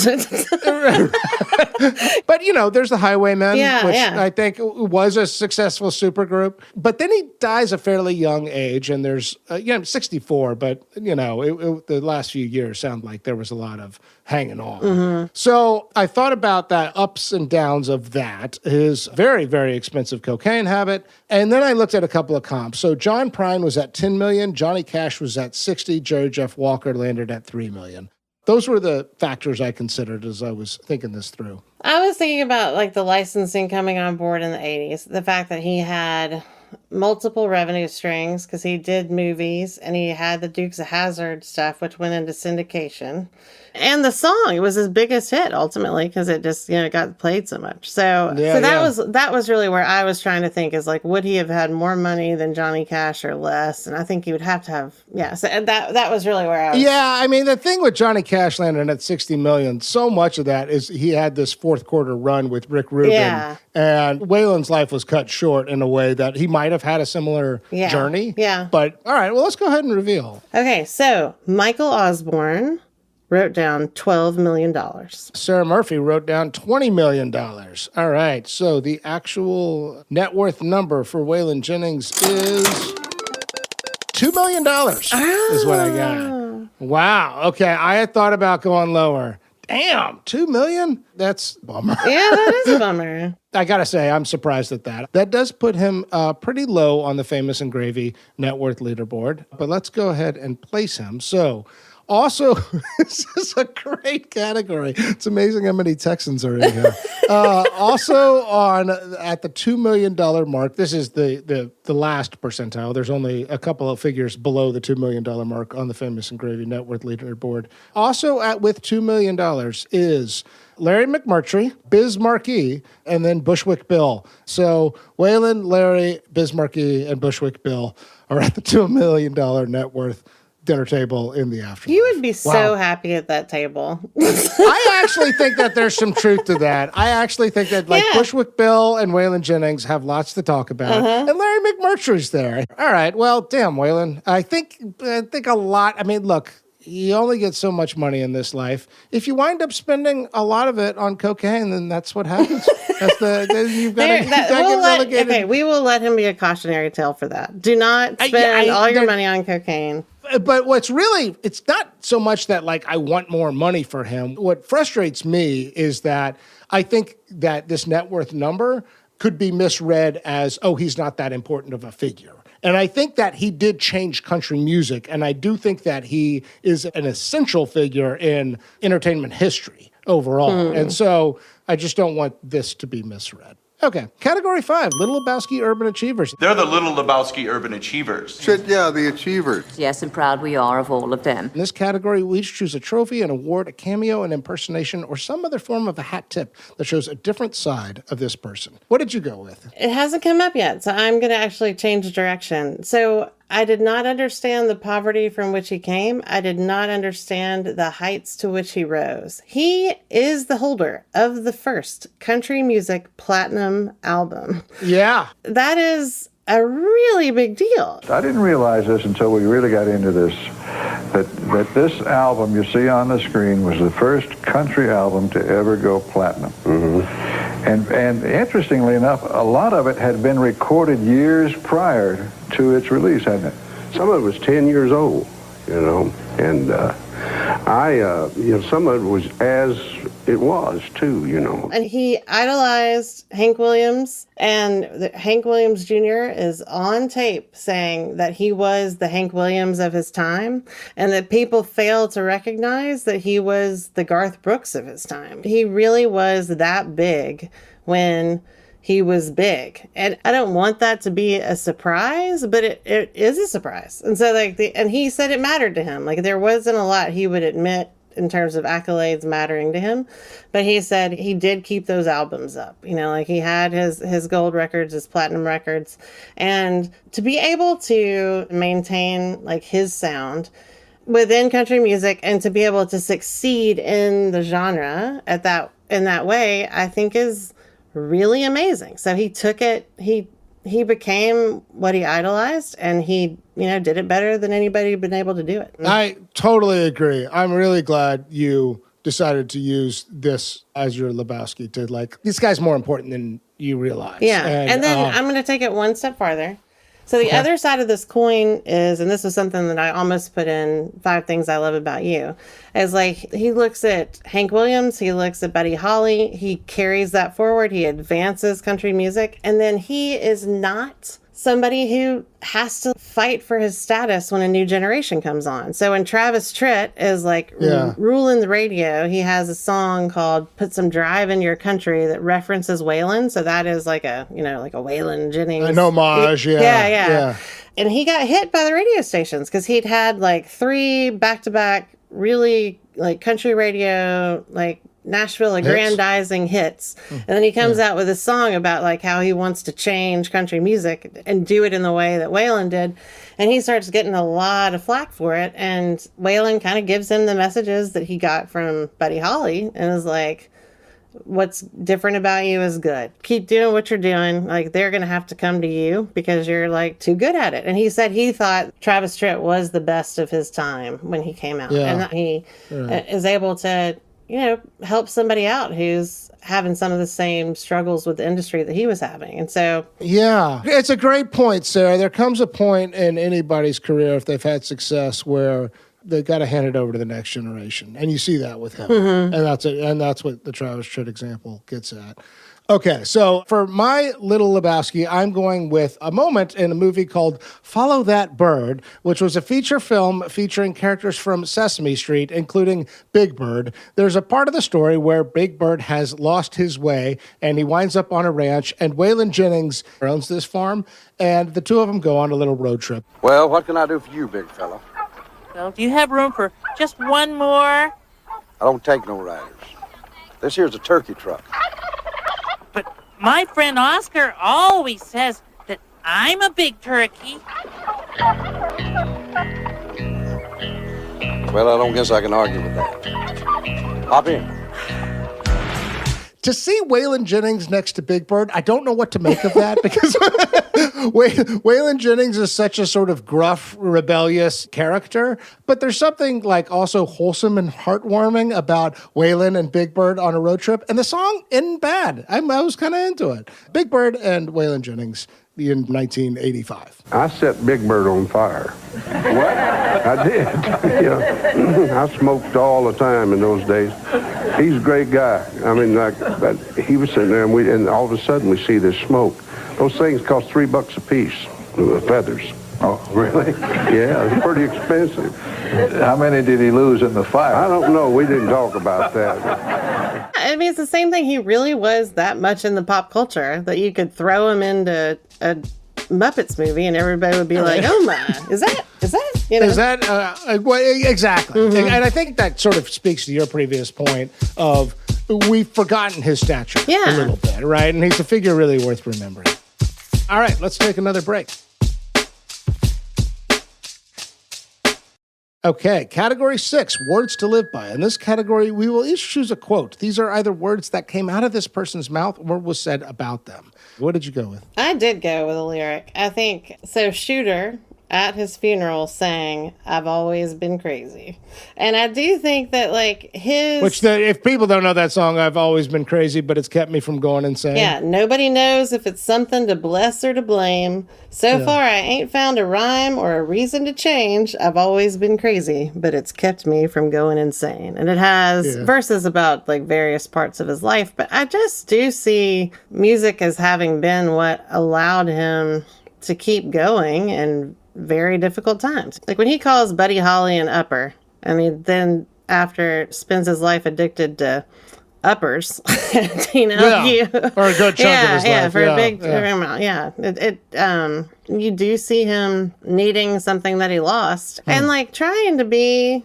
But, you know, there's the Highwaymen, which I think was a successful supergroup. But then he dies a fairly young age, and there's, 64, but, you know, the last few years sound like there was a lot of hanging on. Mm-hmm. So I thought about the ups and downs of that, his very, very expensive cocaine habit, and then I looked at a couple of comps. So John Prine was at $10 million, Johnny Cash was at $60, Jerry Jeff Walker landed at $3 million. Those were the factors I considered as I was thinking this through. I was thinking about like the licensing coming on board in the 80s, the fact that he had multiple revenue streams because he did movies and he had the Dukes of Hazzard stuff, which went into syndication. And the song, it was his biggest hit ultimately because it just, got played so much. So that was really where I was trying to think is like, would he have had more money than Johnny Cash or less? And I think he would have to have, So that was really where I was. Yeah, I mean, the thing with Johnny Cash landing at $60 million, so much of that is he had this fourth quarter run with Rick Rubin. Yeah. And Waylon's life was cut short in a way that he might have had a similar journey. Yeah. But all right, well, let's go ahead and reveal. Okay, so Michael Osborne wrote down $12 million. Sarah Murphy wrote down $20 million. All right, so the actual net worth number for Waylon Jennings is $2 million is what I got. Wow, okay, I had thought about going lower. Damn, $2 million? That's a bummer. Yeah, that is a bummer. I got to say, I'm surprised at that. That does put him pretty low on the Famous and Gravy net worth leaderboard, but let's go ahead and place him. So Also, this is a great category. It's amazing how many Texans are in here. Also at the $2 million mark, this is the last percentile. There's only a couple of figures below the $2 million mark on the Famous and Gravy Net Worth leaderboard. Also with $2 million is Larry McMurtry, Biz Markie, and then Bushwick Bill. So Waylon, Larry, Biz Markie, and Bushwick Bill are at the $2 million net worth dinner table in the afterlife. You would be so happy at that table. I actually think that there's some truth to that. I actually think that Bushwick Bill and Waylon Jennings have lots to talk about. And Larry McMurtry's there. All right. Well, damn, Waylon. I think a lot. I mean, look, you only get so much money in this life. If you wind up spending a lot of it on cocaine, then that's what happens. You've got to get relegated. Okay, we will let him be a cautionary tale for that. Do not spend all your money on cocaine. But it's not so much that I want more money for him. What frustrates me is that I think that this net worth number could be misread as, he's not that important of a figure. And I think that he did change country music, and I do think that he is an essential figure in entertainment history overall. And so I just don't want this to be misread. Okay, category 5, Little Lebowski Urban Achievers. They're the Little Lebowski Urban Achievers. Yeah, the Achievers. Yes, and proud we are of all of them. In this category, we each choose a trophy, an award, a cameo, an impersonation, or some other form of a hat tip that shows a different side of this person. What did you go with? It hasn't come up yet, so I'm going to actually change direction. So I did not understand the poverty from which he came. I did not understand the heights to which he rose. He is the holder of the first country music platinum album. Yeah. That is a really big deal. I didn't realize this until we really got into this, that this album you see on the screen was the first country album to ever go platinum. And interestingly enough, a lot of it had been recorded years prior to its release, hadn't it? Some of it was 10 years old, and some of it was as it was, too, And he idolized Hank Williams, and Hank Williams Jr. is on tape saying that he was the Hank Williams of his time, and that people fail to recognize that he was the Garth Brooks of his time. He really was that big when he was big. And I don't want that to be a surprise, but it is a surprise. And so and he said it mattered to him. There wasn't a lot he would admit in terms of accolades mattering to him, but he said he did keep those albums up. He had his gold records, his platinum records, and to be able to maintain his sound within country music and to be able to succeed in the genre in that way, I think is really amazing. So he took it, he became what he idolized, and he, did it better than anybody had been able to do it. I totally agree. I'm really glad you decided to use this as your Lebowski to this guy's more important than you realize. Yeah. And then I'm going to take it one step farther. So the other side of this coin is, and this is something that I almost put in 5 Things I Love About You, is he looks at Hank Williams, he looks at Buddy Holly, he carries that forward, he advances country music, and then he is not somebody who has to fight for his status when a new generation comes on. So when Travis Tritt is ruling the radio, he has a song called Put Some Drive in Your Country that references Waylon. So that is a Waylon Jennings. An homage, yeah. And he got hit by the radio stations because he'd had 3 back-to-back really country radio, Nashville aggrandizing hits. And then he comes out with a song about how he wants to change country music and do it in the way that Waylon did. And he starts getting a lot of flack for it. And Waylon kind of gives him the messages that he got from Buddy Holly and is what's different about you is good. Keep doing what you're doing. They're going to have to come to you because you're too good at it. And he said he thought Travis Tritt was the best of his time when he came out. Yeah. And that he is able to help somebody out who's having some of the same struggles with the industry that he was having. And so... Yeah, it's a great point, Sarah. There comes a point in anybody's career, if they've had success, where they've got to hand it over to the next generation. And you see that with him. And that's it. And that's what the Travis Tritt example gets at. Okay, so for my Little Lebowski, I'm going with a moment in a movie called Follow That Bird, which was a feature film featuring characters from Sesame Street, including Big Bird. There's a part of the story where Big Bird has lost his way, and he winds up on a ranch, and Waylon Jennings owns this farm, and the two of them go on a little road trip. Well, what can I do for you, big fella? Well, do you have room for just one more? I don't take no riders. This here's a turkey truck. But my friend Oscar always says that I'm a big turkey. Well, I don't guess I can argue with that. Hop in. To see Waylon Jennings next to Big Bird, I don't know what to make of that because Waylon Jennings is such a sort of gruff, rebellious character, but there's something like also wholesome and heartwarming about Waylon and Big Bird on a road trip, and the song isn't bad. I was kind of into it. Big Bird and Waylon Jennings in 1985. I set Big Bird on fire. What? I did. I smoked all the time in those days. He's a great guy. I mean, but he was sitting there, and all of a sudden we see this smoke. Those things cost $3 a piece, the feathers. Oh, really? Yeah, it's pretty expensive. How many did he lose in the fire? I don't know. We didn't talk about that. I mean, it's the same thing. He really was that much in the pop culture that you could throw him into a Muppets movie and everybody would be like, oh my, is that, you know? Is that, well, exactly. Mm-hmm. And I think that sort of speaks to your previous point of we've forgotten his stature a little bit, right? And he's a figure really worth remembering. All right, let's take another break. Okay, category 6, words to live by. In this category, we will each choose a quote. These are either words that came out of this person's mouth or was said about them. What did you go with? I did go with a lyric. I think, so Shooter at his funeral sang, I've always been crazy. And I do think that like his... Which, if people don't know that song, I've always been crazy, but it's kept me from going insane. Yeah, nobody knows if it's something to bless or to blame. So far, I ain't found a rhyme or a reason to change. I've always been crazy, but it's kept me from going insane. And it has verses about like various parts of his life, but I just do see music as having been what allowed him to keep going and very difficult times. Like when he calls Buddy Holly an upper, I mean, then after spends his life addicted to uppers, you know, or a good chunk of his life. For a big amount. You do see him needing something that he lost and like trying to be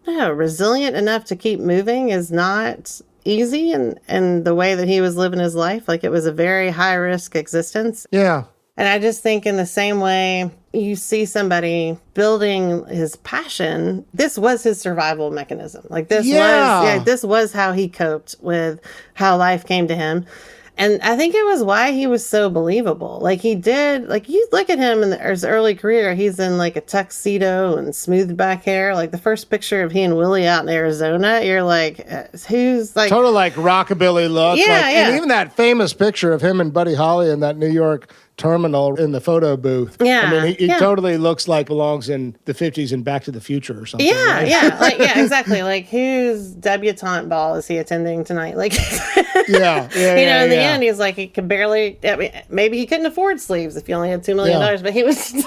resilient enough to keep moving is not easy. And the way that he was living his life, like it was a very high risk existence. Yeah. And I just think in the same way you see somebody building his passion, this was his survival mechanism. Like this this was how he coped with how life came to him. And I think it was why he was so believable. Like he did, like you look at him in his early career, he's in like a tuxedo and smooth back hair. Like the first picture of he and Willie out in Arizona, you're like, who's like... Total like rockabilly look. And even that famous picture of him and Buddy Holly in that New York terminal in the photo booth. Yeah. I mean, he totally looks like belongs in the 50s and Back to the Future or something. Yeah, right? Exactly. Like, whose debutante ball is he attending tonight? Like, in the end, he's like, he could barely, I mean, maybe he couldn't afford sleeves if he only had $2 million, but he was, it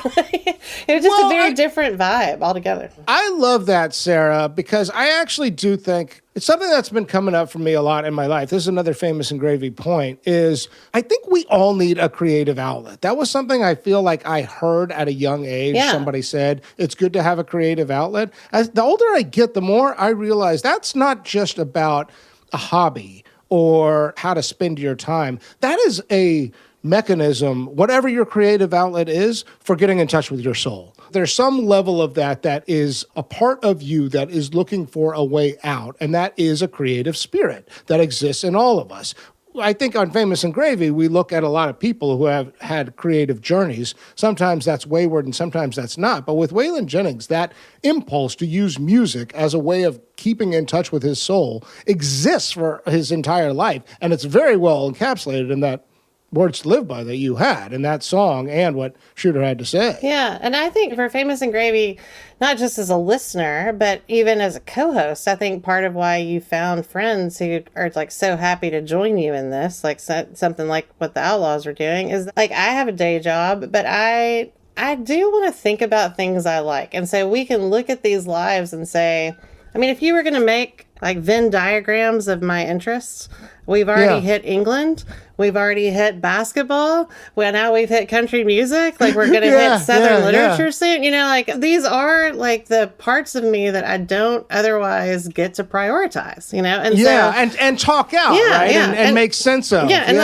was just a very different vibe altogether. I love that, Sarah, because I actually do think it's something that's been coming up for me a lot in my life. This is another famous and gravy point, is I think we all need a creative outlet. That was something I feel like I heard at a young age. Yeah. Somebody said, it's good to have a creative outlet. As the older I get, the more I realize that's not just about a hobby or how to spend your time. That is a mechanism, whatever your creative outlet is, for getting in touch with your soul. There's some level of that is a part of you that is looking for a way out, and that is a creative spirit that exists in all of us. I think on Famous and Gravy, we look at a lot of people who have had creative journeys. Sometimes that's wayward and sometimes that's not. But with Waylon Jennings, that impulse to use music as a way of keeping in touch with his soul exists for his entire life. And it's very well encapsulated in that words to live by that you had in that song and what Shooter had to say. Yeah, and I think for Famous and Gravy, not just as a listener, but even as a co-host, I think part of why you found friends who are like so happy to join you in this, like something like what the Outlaws are doing, is like I have a day job, but I do want to think about things I like. And so we can look at these lives and say, I mean, if you were going to make like Venn diagrams of my interests, we've already hit England. We've already hit basketball. Well, now we've hit country music. Like we're going to hit Southern literature soon. You know, like these are like the parts of me that I don't otherwise get to prioritize, you know? And and talk out, right? And make sense of. Yeah, and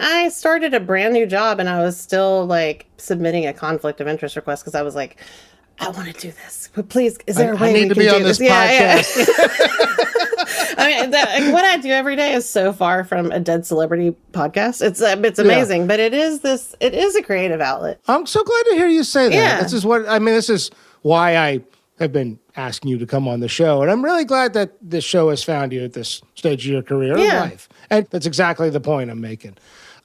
I started a brand new job and I was still like submitting a conflict of interest request because I was like, I want to do this. But please, is there a way I need we to can be do on this this? podcast. I mean, what I do every day is so far from a dead celebrity podcast. It's amazing, but it is a creative outlet. I'm so glad to hear you say that. Yeah. This is why I have been asking you to come on the show. And I'm really glad that this show has found you at this stage of your career and life. And that's exactly the point I'm making.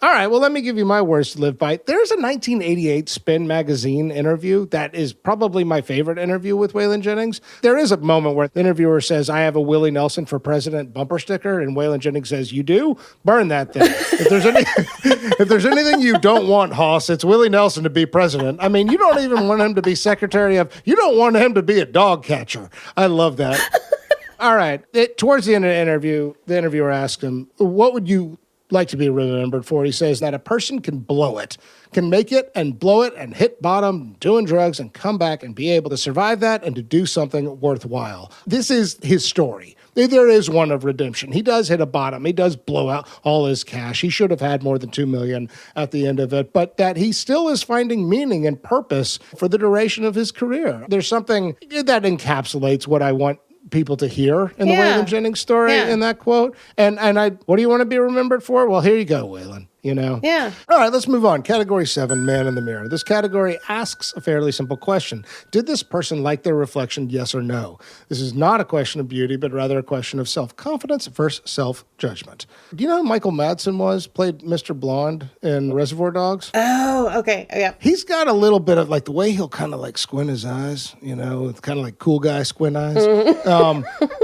All right, well, let me give you my words to live by. There's a 1988 Spin magazine interview that is probably my favorite interview with Waylon Jennings. There is a moment where the interviewer says, I have a Willie Nelson for president bumper sticker, and Waylon Jennings says, you do? Burn that thing. If there's anything you don't want, Hoss, it's Willie Nelson to be president. I mean, you don't even want him to be secretary of, you don't want him to be a dog catcher. I love that. All right, towards the end of the interview, the interviewer asked him, what would you like to be remembered for? He says that a person can blow it, can make it and blow it and hit bottom doing drugs and come back and be able to survive that and to do something worthwhile. This is his story. There is one of redemption. He does hit a bottom. He does blow out all his cash. He should have had more than $2 million at the end of it, but that he still is finding meaning and purpose for the duration of his career. There's something that encapsulates what I want people to hear in the Waylon Jennings story in that quote. And what do you want to be remembered for? Well, here you go, Waylon. You know? Yeah. All right, let's move on. Category 7, Man in the Mirror. This category asks a fairly simple question. Did this person like their reflection, yes or no? This is not a question of beauty, but rather a question of self-confidence versus self-judgment. Do you know who Michael Madsen played Mr. Blonde in Reservoir Dogs? Oh, okay. Yeah. He's got a little bit of like the way he'll kind of like squint his eyes, you know, it's kind of like cool guy squint eyes.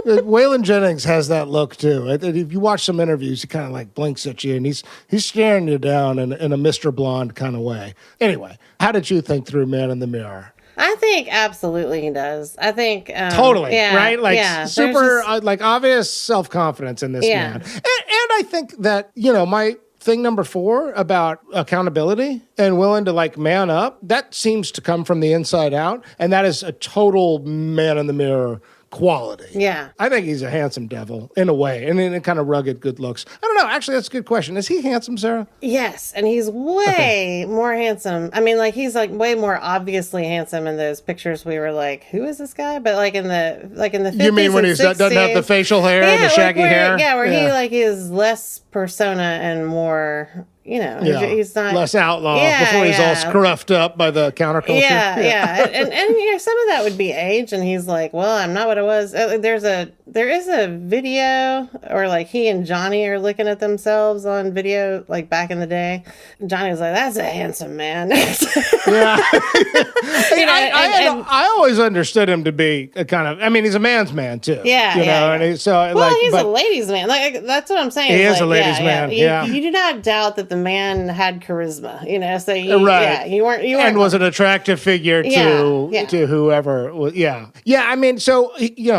Waylon Jennings has that look too. If you watch some interviews, he kind of like blinks at you and he's staring you down in a Mr. Blonde kind of way. Anyway, how did you think through Man in the Mirror? I think absolutely he does. I think totally right, like super like obvious self-confidence in this man, and I think that my thing number 4 about accountability and willing to like man up, that seems to come from the inside out, and that is a total Man in the Mirror quality. Yeah. I think he's a handsome devil in a way, and in a kind of rugged good looks. I don't know. Actually, that's a good question. Is he handsome, Sarah? Yes, and he's way more handsome. I mean, like he's like way more obviously handsome in those pictures. We were like, who is this guy? But like in the 50s, you mean when he doesn't have the facial hair and the shaggy hair? Yeah, where he like is less persona and more. He's not less outlaw before he's all scruffed up by the counterculture. Yeah. and some of that would be age, and he's like, well, I'm not what I was. There is a video, or like he and Johnny are looking at themselves on video, like back in the day. Johnny was like, that's a handsome man. I always understood him to be a kind of, I mean, he's a man's man too. And he's a ladies' man. Like that's what I'm saying. He is a ladies' man. You do not doubt that the man had charisma, so you weren't and was an attractive figure to whoever. I mean, so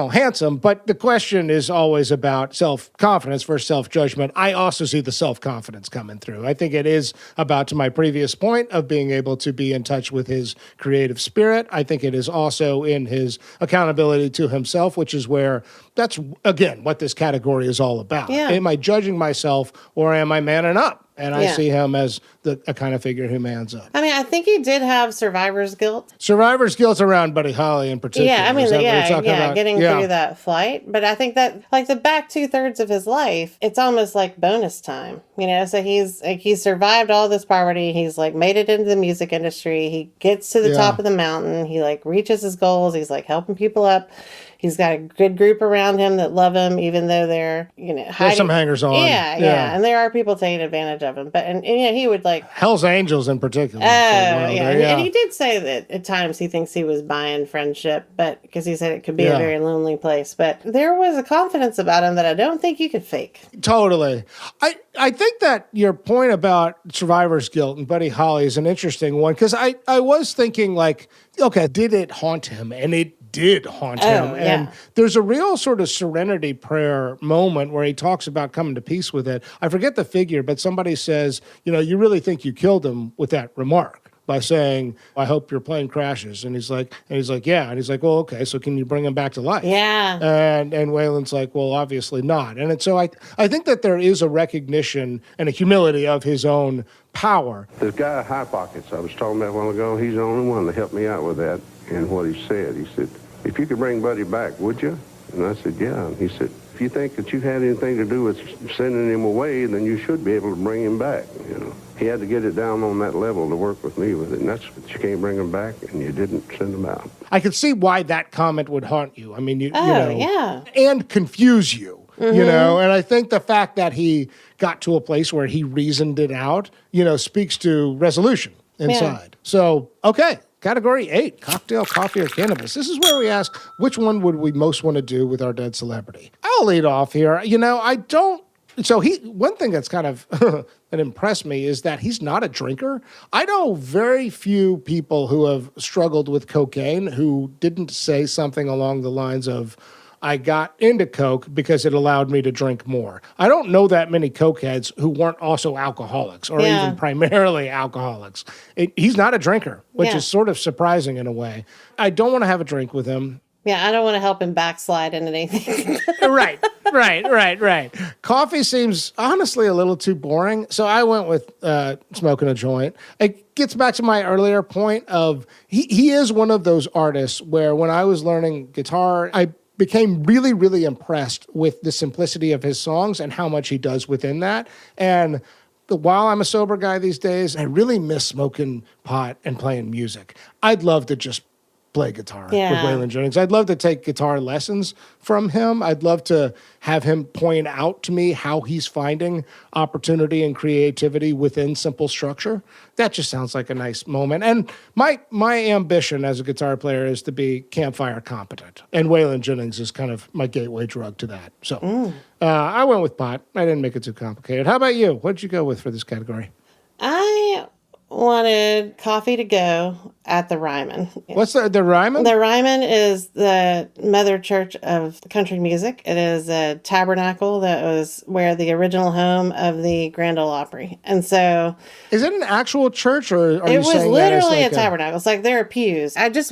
handsome, but the question is always about self-confidence versus self-judgment. I also see the self-confidence coming through. I think it is about, to my previous point, of being able to be in touch with his creative spirit. I think it is also in his accountability to himself, which is where that's, again, what this category is all about. Am I judging myself, or am I manning up? And I see him as a kind of figure who mans up. I mean, I think he did have survivor's guilt. Survivor's guilt around Buddy Holly in particular. Yeah, I mean, getting through that flight. But I think that, like, the back 2/3 of his life, it's almost like bonus time. So he's survived all this poverty. He's like made it into the music industry. He gets to the top of the mountain. He like reaches his goals. He's like helping people up. He's got a good group around him that love him, even though they're, hiding. There's some hangers on. Yeah. And there are people taking advantage of him. But, and he would Hell's Angels in particular. And he did say that at times he thinks he was buying friendship, but because he said it could be a very lonely place. But there was a confidence about him that I don't think you could fake. Totally. I think that your point about survivor's guilt and Buddy Holly is an interesting one, because I was thinking, like, okay, did it haunt him? And it did haunt him. And there's a real sort of serenity prayer moment where he talks about coming to peace with it. I forget the figure, but somebody says, you really think you killed him with that remark by saying, I hope your plane crashes. And he's like, yeah. And he's like, well, okay, so can you bring him back to life? Yeah. And Waylon's like, well, obviously not. And so I think that there is a recognition and a humility of his own power. This guy, High Pockets, I was talking about a while ago, he's the only one that helped me out with that. And what he said, if you could bring Buddy back, would you? And I said, yeah. And he said, if you think that you had anything to do with sending him away, then you should be able to bring him back, He had to get it down on that level to work with me with it. And that's what you can't bring him back, and you didn't send him out. I could see why that comment would haunt you. I mean, yeah. And confuse you. And I think the fact that he got to a place where he reasoned it out, speaks to resolution inside. So, okay. Category 8, cocktail, coffee, or cannabis. This is where we ask, which one would we most want to do with our dead celebrity? I'll lead off here. One thing that's kind of that impressed me is that he's not a drinker. I know very few people who have struggled with cocaine who didn't say something along the lines of, I got into Coke because it allowed me to drink more. I don't know that many cokeheads who weren't also alcoholics or even primarily alcoholics. He's not a drinker, which is sort of surprising in a way. I don't want to have a drink with him. Yeah, I don't want to help him backslide into anything. Right. Coffee seems honestly a little too boring, so I went with smoking a joint. It gets back to my earlier point of he is one of those artists where when I was learning guitar, I became really, really impressed with the simplicity of his songs and how much he does within that. And while I'm a sober guy these days, I really miss smoking pot and playing music. I'd love to just play guitar with Waylon Jennings. I'd love to take guitar lessons from him. I'd love to have him point out to me how he's finding opportunity and creativity within simple structure. That just sounds like a nice moment. And my ambition as a guitar player is to be campfire competent. And Waylon Jennings is kind of my gateway drug to that. So I went with pot. I didn't make it too complicated. How about you? What did you go with for this category? I wanted coffee to go at the Ryman. What's the Ryman? The Ryman is the mother church of country music. It is a tabernacle that was where the original home of the Grand Ole Opry. And so... Is it an actual church, or are it you was saying literally that it's a tabernacle. It's like there are pews. I just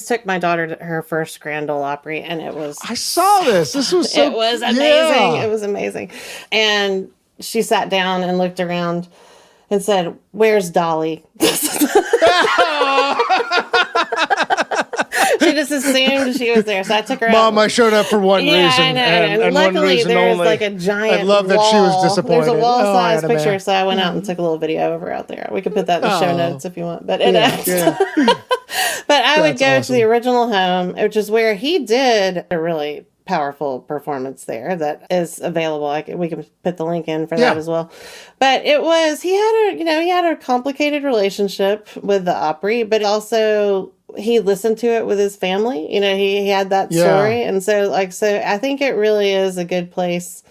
took my daughter to her first Grand Ole Opry, and it was... I saw this. This was so... It was amazing. Yeah. It was amazing. And she sat down and looked around and said, "Where's Dolly?" She just assumed she was there, so I took her Mom, out. I showed up for one reason. I know. And one luckily, reason there's only. like a giant I love that wall. she was disappointed. There's a wall-sized I picture, so I went out and took a little video of her out there. We could put that in the show notes if you want. But But I would go to the original home, which is where he did a really powerful performance there that is available. We can put the link in for that as well. But it was, he had a complicated relationship with the Opry, but also he listened to it with his family. He had that story. And so I think it really is a good place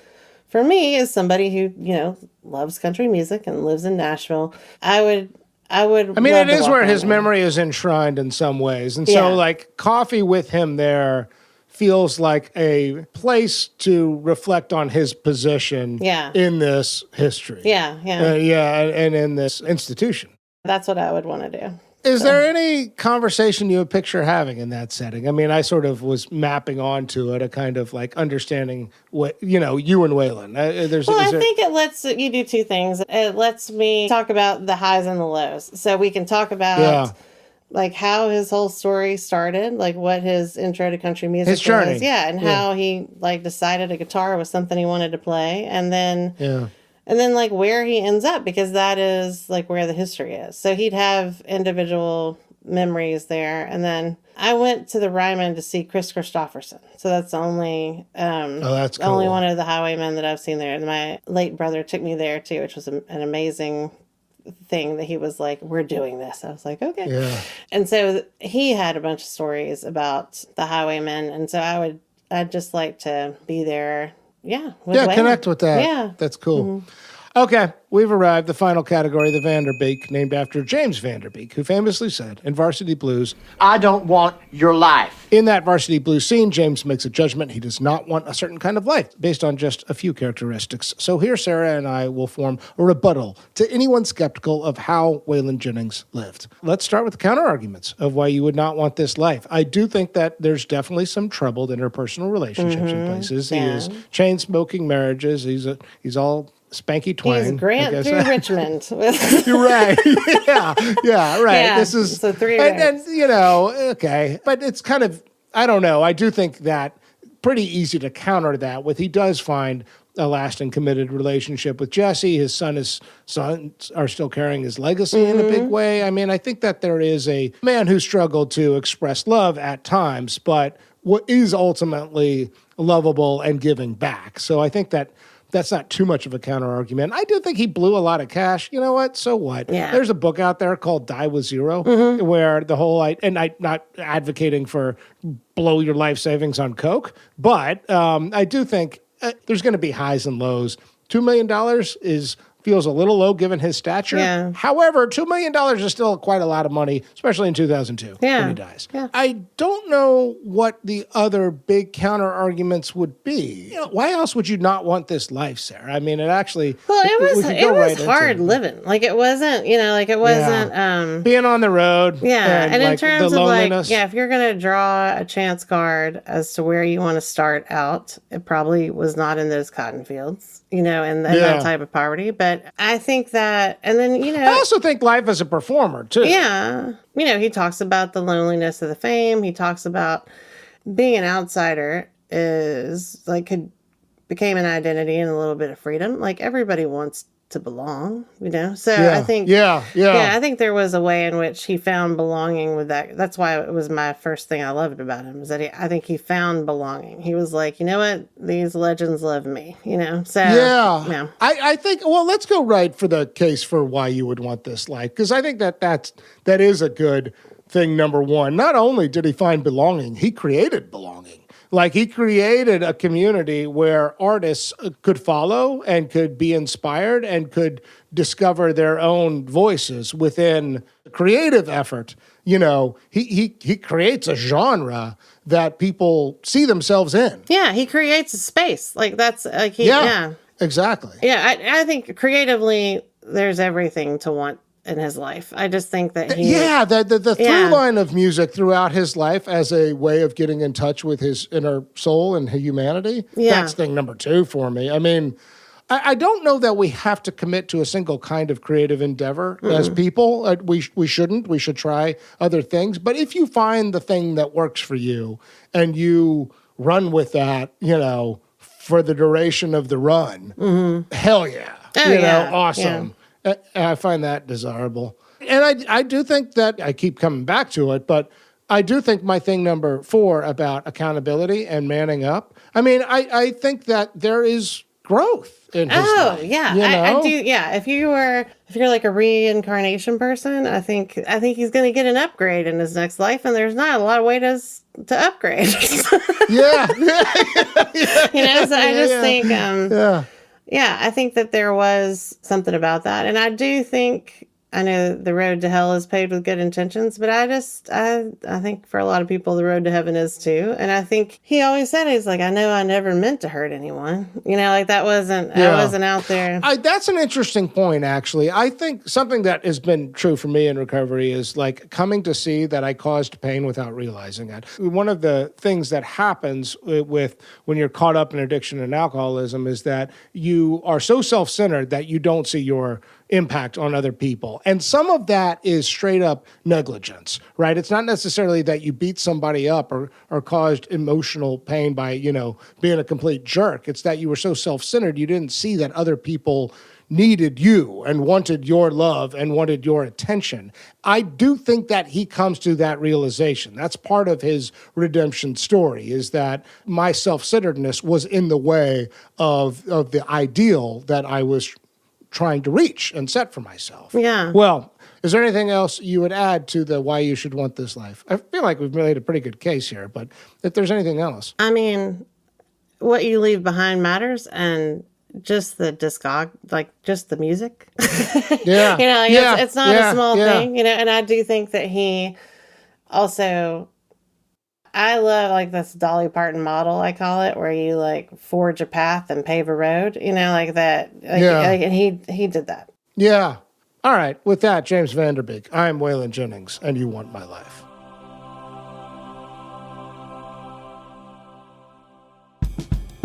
for me as somebody who, loves country music and lives in Nashville. I mean, it is where his memory is enshrined in some ways. And so coffee with him there feels like a place to reflect on his position in this history. And in this institution. That's what I would want to do. Is there any conversation you would picture having in that setting? I mean, I sort of was mapping onto it, a kind of like understanding what, you and Waylon. I think it lets you do two things. It lets me talk about the highs and the lows. So we can talk about like how his whole story started, like what his intro to country music his journey. was. And how he decided a guitar was something he wanted to play. And then like where he ends up, because that is like where the history is. So he'd have individual memories there. And then I went to the Ryman to see Chris Christopherson. So that's the only, that's cool. only one of the Highwaymen that I've seen there. And my late brother took me there too, which was an amazing thing that he was like, we're doing this. I was like, okay. Yeah. And so he had a bunch of stories about the Highwaymen. And so I'd just like to be there. Yeah. Waylon. Connect with that. Yeah. That's cool. Okay, we've arrived. The final category, the Vanderbeek, named after James Vanderbeek, who famously said in Varsity Blues, I don't want your life. In that Varsity Blues scene, James makes a judgment. He does not want a certain kind of life based on just a few characteristics. So here, Sarah and I will form a rebuttal to anyone skeptical of how Waylon Jennings lived. Let's start with the counter-arguments of why you would not want this life. I do think that there's definitely some troubled interpersonal relationships in places. Yeah. He is chain-smoking marriages. He's all spanky twang. He's Grant through Richmond. You're right. Yeah, right. Yeah, This is so three and okay. But it's kind of, I don't know. I do think that pretty easy to counter that with he does find a lasting committed relationship with Jesse. His sons are still carrying his legacy in a big way. I mean, I think that there is a man who struggled to express love at times, but what is ultimately lovable and giving back. So I think that that's not too much of a counter-argument. I do think he blew a lot of cash. You know what? So what? Yeah. There's a book out there called Die With Zero, where the whole, and I'm not advocating for blow your life savings on Coke, but I do think there's going to be highs and lows. $2 million feels a little low given his stature. Yeah. However, $2 million is still quite a lot of money, especially in 2002 when he dies. Yeah. I don't know what the other big counter arguments would be. Why else would you not want this life, Sarah? I mean, it actually... Well, it was right hard living. Like, it wasn't, being on the road. Yeah, and in like, terms the of loneliness. if you're going to draw a chance card as to where you want to start out, it probably was not in those cotton fields, and that type of poverty. But I think that, and then, I also think life as a performer, too. Yeah. He talks about the loneliness of the fame. He talks about being an outsider became an identity and a little bit of freedom. Like, everybody wants to belong, So I think, I think there was a way in which he found belonging with that. That's why it was my first thing I loved about him, is that I think he found belonging. He was like, you know what? These legends love me, So I think, well, let's go right for the case for why you would want this life, because I think that is a good thing. Number one, not only did he find belonging, he created belonging. Like, he created a community where artists could follow and could be inspired and could discover their own voices within creative effort. He creates a genre that people see themselves in. Yeah, he creates a space. Like, that's like exactly. Yeah, I think creatively there's everything to want in his life. I just think that the through line of music throughout his life as a way of getting in touch with his inner soul and humanity, that's thing number two for me. I mean, I don't know that we have to commit to a single kind of creative endeavor as people. We shouldn't. We should try other things. But if you find the thing that works for you and you run with that, for the duration of the run, hell yeah. Awesome. Yeah. I find that desirable. And I do think that, I keep coming back to it, but I do think my thing number 4 about accountability and manning up, I mean, I think that there is growth in his life. Yeah. I do. Yeah. If you're like a reincarnation person, I think he's going to get an upgrade in his next life, and there's not a lot of ways to upgrade. So I just think, I think that there was something about that. And I do think, I know the road to hell is paved with good intentions, but I think for a lot of people, the road to heaven is too. And I think he always said, he's like, I know I never meant to hurt anyone. Like that wasn't, I wasn't out there. That's an interesting point, actually. I think something that has been true for me in recovery is like coming to see that I caused pain without realizing it. One of the things that happens with when you're caught up in addiction and alcoholism is that you are so self-centered that you don't see your impact on other people. And some of that is straight up negligence, right? It's not necessarily that you beat somebody up or caused emotional pain by, being a complete jerk. It's that you were so self-centered, you didn't see that other people needed you and wanted your love and wanted your attention. I do think that he comes to that realization. That's part of his redemption story, is that my self-centeredness was in the way of the ideal that I was trying to reach and set for myself. Yeah. Well, is there anything else you would add to the why you should want this life? I feel like we've made a pretty good case here, but if there's anything else. I mean, what you leave behind matters, and just the just the music. Yeah. It's not a small thing, and I do think that he also, I love like this Dolly Parton model, I call it, where you like forge a path and pave a road, like that. And he did that. Yeah. All right. With that, James Vanderbeek, I'm Waylon Jennings, and you want my life.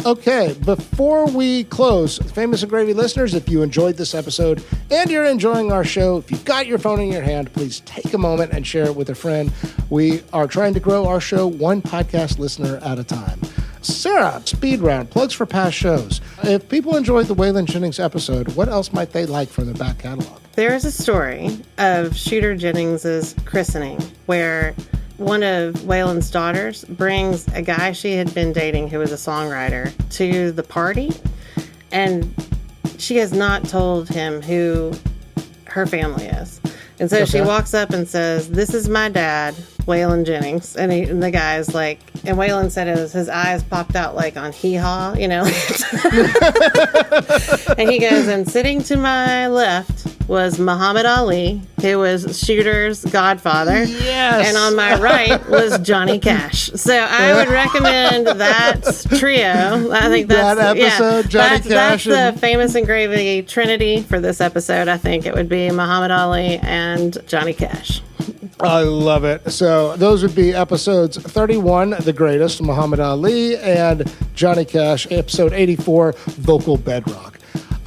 Okay, before we close, Famous and Gravy listeners, if you enjoyed this episode and you're enjoying our show, if you've got your phone in your hand, please take a moment and share it with a friend. We are trying to grow our show one podcast listener at a time. Sarah, speed round, plugs for past shows. If people enjoyed the Waylon Jennings episode, what else might they like from the back catalog? There is a story of Shooter Jennings's christening where one of Waylon's daughters brings a guy she had been dating who was a songwriter to the party, and she has not told him who her family is. And so she walks up and says, "This is my dad, Waylon Jennings." And the guy's like, and Waylon said his eyes popped out like on hee-haw, And he goes, and sitting to my left was Muhammad Ali, who was Shooter's godfather. Yes. And on my right was Johnny Cash. So I would recommend that trio. I think that's that episode, Johnny Cash. That's the Famous and Gravy trinity for this episode. I think it would be Muhammad Ali and Johnny Cash. I love it. So those would be episodes 31, The Greatest, Muhammad Ali, and Johnny Cash, episode 84, Vocal Bedrock.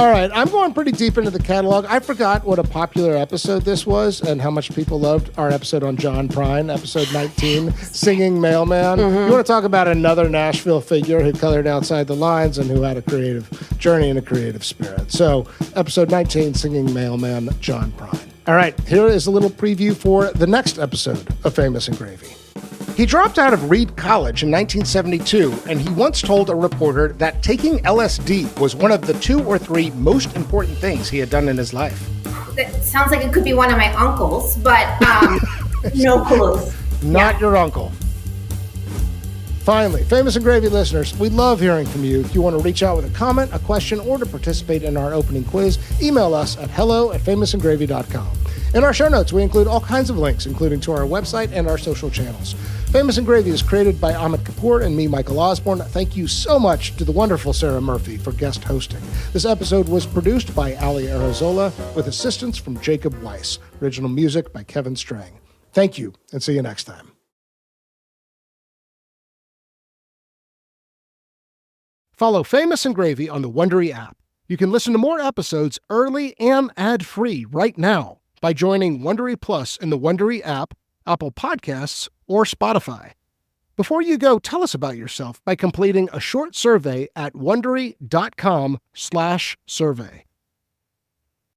All right, I'm going pretty deep into the catalog. I forgot what a popular episode this was and how much people loved our episode on John Prine, episode 19, Singing Mailman. Mm-hmm. You want to talk about another Nashville figure who colored outside the lines and who had a creative journey and a creative spirit. So episode 19, Singing Mailman, John Prine. All right, here is a little preview for the next episode of Famous and Gravy. He dropped out of Reed College in 1972, and he once told a reporter that taking LSD was one of the 2 or 3 most important things he had done in his life. That sounds like it could be one of my uncles, but no clues. Not your uncle. Finally, Famous and Gravy listeners, we love hearing from you. If you want to reach out with a comment, a question, or to participate in our opening quiz, email us at hello@famousandgravy.com. In our show notes, we include all kinds of links, including to our website and our social channels. Famous and Gravy is created by Amit Kapoor and me, Michael Osborne. Thank you so much to the wonderful Sarah Murphy for guest hosting. This episode was produced by Ali Arazola with assistance from Jacob Weiss. Original music by Kevin Strang. Thank you, and see you next time. Follow Famous and Gravy on the Wondery app. You can listen to more episodes early and ad-free right now by joining Wondery Plus in the Wondery app, Apple Podcasts, or Spotify. Before you go, tell us about yourself by completing a short survey at Wondery.com/survey.